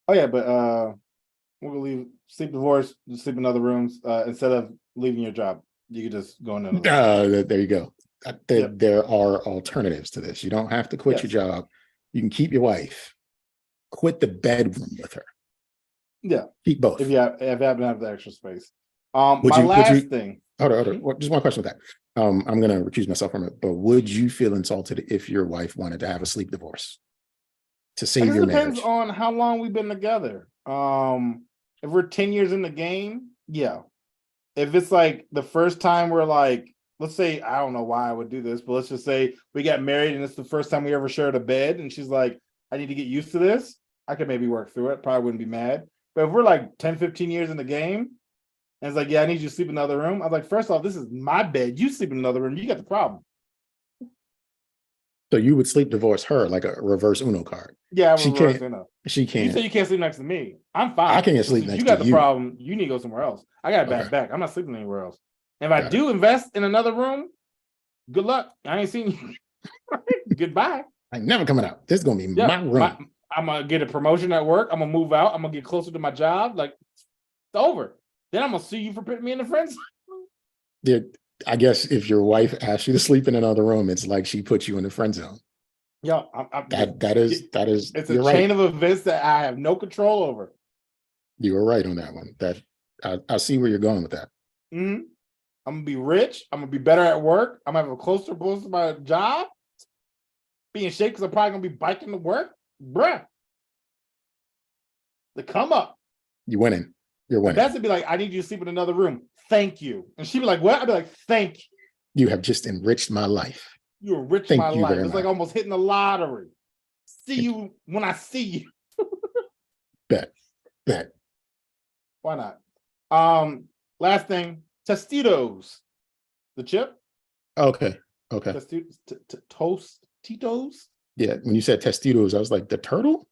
[SPEAKER 2] Oh, yeah, but we'll leave sleep divorce, sleep in other rooms. Instead of leaving your job, you could just go in another
[SPEAKER 1] there you go. There are alternatives to this. You don't have to quit your job. You can keep your wife. Quit the bedroom with her.
[SPEAKER 2] Yeah.
[SPEAKER 1] Keep both.
[SPEAKER 2] If you happen to have the extra space. My last thing.
[SPEAKER 1] Hold on. Just one question with that. I'm going to recuse myself from it, but would you feel insulted if your wife wanted to have a sleep divorce to save your marriage? It
[SPEAKER 2] depends on how long we've been together. If we're 10 years in the game, yeah. If it's like the first time we're like, let's say, I don't know why I would do this, but let's just say we got married and it's the first time we ever shared a bed, and she's like, I need to get used to this. I could maybe work through it. Probably wouldn't be mad. But if we're like 10, 15 years in the game, and it's like, yeah, I need you to sleep in another room. I'm like, first off, this is my bed. You sleep in another room. You got the problem.
[SPEAKER 1] So you would sleep divorce her like a reverse Uno card.
[SPEAKER 2] Yeah,
[SPEAKER 1] she can't. Uno. She can't.
[SPEAKER 2] You say you can't sleep next to me. I'm fine.
[SPEAKER 1] I can't sleep next to you.
[SPEAKER 2] You got the problem. You need to go somewhere else. I got a bad back. I'm not sleeping anywhere else. And if I do invest in another room, good luck. I ain't seen you. Goodbye.
[SPEAKER 1] I ain't never coming out. This is gonna be my room.
[SPEAKER 2] I'm gonna get a promotion at work. I'm gonna move out. I'm gonna get closer to my job. Like, it's over. Then I'm gonna sue you for putting me in the friends.
[SPEAKER 1] Yeah, I guess if your wife asks you to sleep in another room, it's like she puts you in the friend zone.
[SPEAKER 2] Yeah,
[SPEAKER 1] that is.
[SPEAKER 2] It's a chain of events that I have no control over.
[SPEAKER 1] You were right on that one. That I see where you're going with that.
[SPEAKER 2] Mm-hmm. I'm gonna be rich. I'm gonna be better at work. I'm gonna have a closer boost to my job. Be in shape because I'm probably gonna be biking to work, bruh. The come up.
[SPEAKER 1] You're winning. You're winning.
[SPEAKER 2] That's to be like, I need you to sleep in another room. Thank you. And she'd be like, what? I'd be like, thank you.
[SPEAKER 1] You have just enriched my life.
[SPEAKER 2] You enriched my life. It's like almost hitting the lottery. See you when I see you.
[SPEAKER 1] Bet.
[SPEAKER 2] Why not? Last thing, Tostitos. The chip?
[SPEAKER 1] Okay.
[SPEAKER 2] Tostitos?
[SPEAKER 1] Yeah, when you said Tostitos, I was like, the turtle?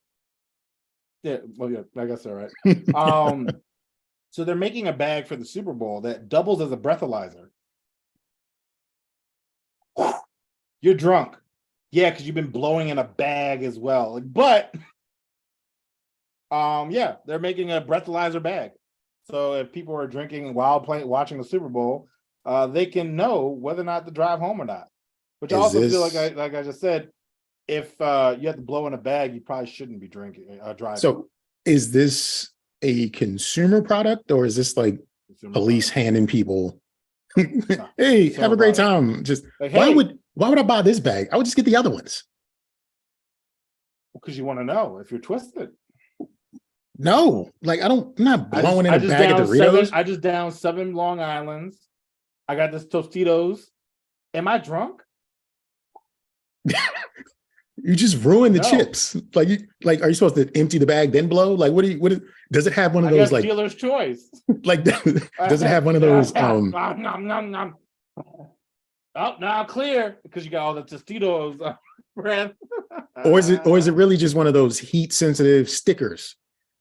[SPEAKER 2] Yeah, well, yeah, I guess so, right? So they're making a bag for the Super Bowl that doubles as a breathalyzer. You're drunk. Yeah, because you've been blowing in a bag as well. But yeah, they're making a breathalyzer bag. So if people are drinking while watching the Super Bowl, they can know whether or not to drive home or not. Which I also feel like I just said, if you have to blow in a bag, you probably shouldn't be driving.
[SPEAKER 1] So is this a consumer product, or is this like police handing people, hey, have a great time? Just like, hey, why would I buy this bag? I would just get the other ones.
[SPEAKER 2] Because you want to know if you're twisted.
[SPEAKER 1] No, like I'm not blowing in a bag of Doritos.
[SPEAKER 2] I just downed 7 Long Islands. I got this Tostitos. Am I drunk?
[SPEAKER 1] You just ruined the chips. Like, are you supposed to empty the bag then blow? Like, does it have one of those like
[SPEAKER 2] dealer's choice?
[SPEAKER 1] Like, does it have one of those?
[SPEAKER 2] Oh, now clear because you got all the Tostitos breath.
[SPEAKER 1] Or is it really just one of those heat sensitive stickers?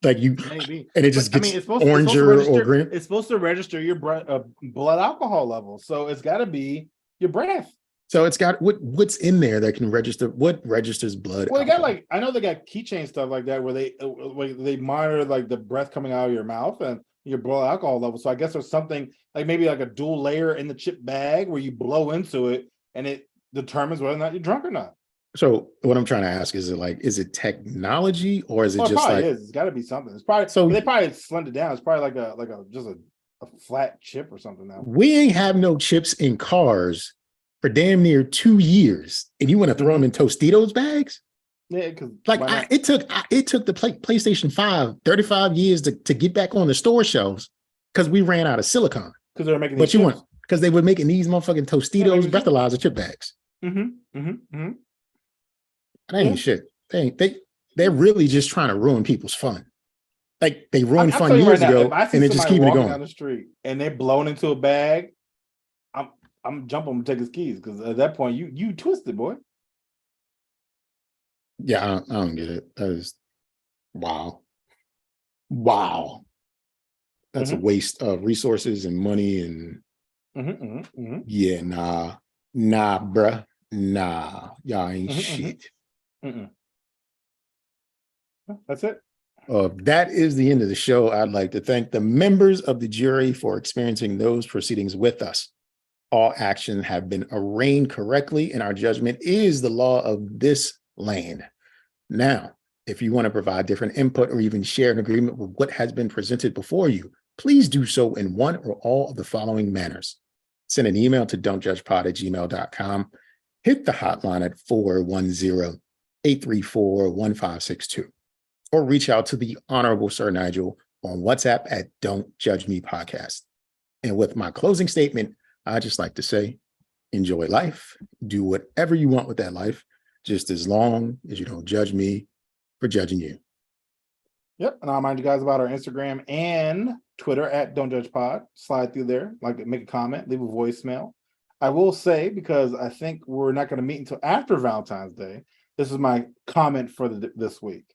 [SPEAKER 1] Like
[SPEAKER 2] maybe,
[SPEAKER 1] and it just gets oranger or green.
[SPEAKER 2] It's supposed to register your blood alcohol level, so it's got to be your breath.
[SPEAKER 1] So it's got what's in there that can register. What registers blood?
[SPEAKER 2] Well, they got I know they got keychain stuff like that where they monitor like the breath coming out of your mouth and your blood alcohol level. So I guess there's something like maybe like a dual layer in the chip bag where you blow into it and it determines whether or not you're drunk or not.
[SPEAKER 1] So what I'm trying to ask is it technology or is it just
[SPEAKER 2] like it's got to be something. It's probably so they probably slimmed it down. It's probably like a flat chip or something now.
[SPEAKER 1] We ain't have no chips in cars for damn near 2 years, and you want to throw them in Tostitos bags?
[SPEAKER 2] Yeah, because
[SPEAKER 1] it took the PlayStation 5 35 years to get back on the store shelves because we ran out of silicon.
[SPEAKER 2] Because they were making,
[SPEAKER 1] because they were making these motherfucking Tostitos breathalyzer chip bags. That ain't shit. They're really just trying to ruin people's fun. Like they ruined fun years ago, and they just keep it going
[SPEAKER 2] down the street and they're blown into a bag. I'm jumping to take his keys because at that point you twisted, boy.
[SPEAKER 1] Yeah, I don't get it. That is wow. That's a waste of resources and money and Yeah, nah, bruh. Nah, y'all ain't shit.
[SPEAKER 2] That's it.
[SPEAKER 1] That is the end of the show. I'd like to thank the members of the jury for experiencing those proceedings with us. All actions have been arraigned correctly, and our judgment is the law of this land. Now, if you want to provide different input or even share an agreement with what has been presented before you, please do so in one or all of the following manners. Send an email to don'tjudgepod@gmail.com. Hit the hotline at 410-834-1562. Or reach out to the Honorable Sir Nygel on WhatsApp at Don't Judge Me Podcast. And with my closing statement, I just like to say, enjoy life, do whatever you want with that life, just as long as you don't judge me for judging you.
[SPEAKER 2] Yep, and I'll remind you guys about our Instagram and Twitter at Don't Judge Pod. Slide through there, make a comment, leave a voicemail. I will say, because I think we're not going to meet until after Valentine's Day, this is my comment for this week.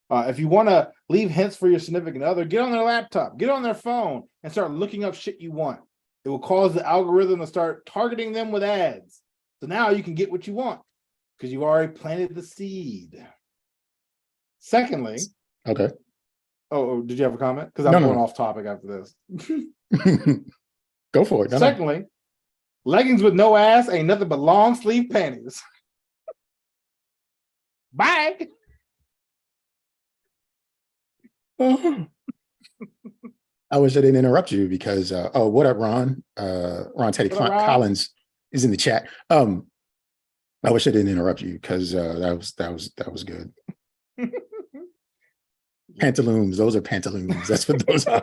[SPEAKER 2] If you want to leave hints for your significant other, get on their laptop, get on their phone, and start looking up shit you want. It will cause the algorithm to start targeting them with ads. So now you can get what you want because you've already planted the seed. Secondly,
[SPEAKER 1] okay.
[SPEAKER 2] Oh, did you have a comment? Because I'm going off topic after this.
[SPEAKER 1] Go for it.
[SPEAKER 2] Secondly, leggings with no ass ain't nothing but long sleeve panties. Bye.
[SPEAKER 1] I wish I didn't interrupt you because what up, Ron? Ron Teddy Collins is in the chat. I wish I didn't interrupt you because that was good. Pantaloons, those are pantaloons. That's what those are.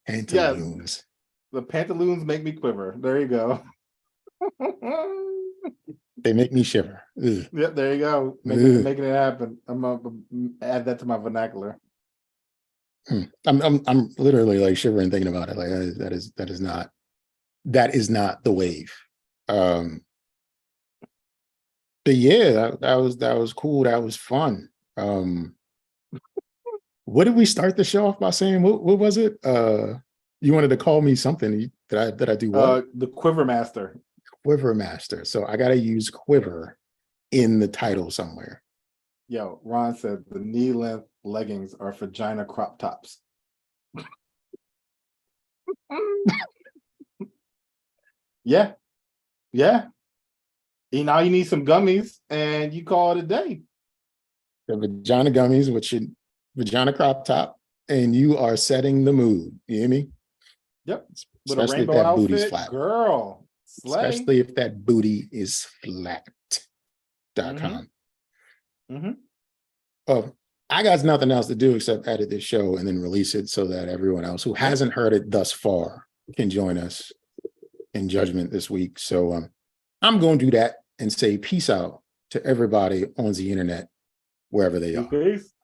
[SPEAKER 1] Pantaloons.
[SPEAKER 2] Yes. The pantaloons make me quiver. There you go.
[SPEAKER 1] They make me shiver. Ugh.
[SPEAKER 2] Yep, there you go. Making it happen. I'm gonna add that to my vernacular.
[SPEAKER 1] I'm literally like shivering thinking about it. Like that is not the wave. But yeah, that was cool. That was fun. What did we start the show off by saying? What was it? You wanted to call me something. Did I do what?
[SPEAKER 2] The Quiver Master.
[SPEAKER 1] Quiver Master. So I gotta use Quiver in the title somewhere.
[SPEAKER 2] Yo, Ron said the knee-length leggings are vagina crop tops. Yeah. Now you need some gummies and you call it a day.
[SPEAKER 1] The vagina gummies, which should vagina crop top, and you are setting the mood. You hear me?
[SPEAKER 2] Yep. With
[SPEAKER 1] Especially
[SPEAKER 2] a rainbow
[SPEAKER 1] if that
[SPEAKER 2] outfit,
[SPEAKER 1] booty's flat.
[SPEAKER 2] Girl. Slay.
[SPEAKER 1] Especially if that booty is flat.com. Oh, I got nothing else to do except edit this show and then release it so that everyone else who hasn't heard it thus far can join us in Judgment this week. So I'm going to do that and say peace out to everybody on the internet, wherever they are.
[SPEAKER 2] Peace.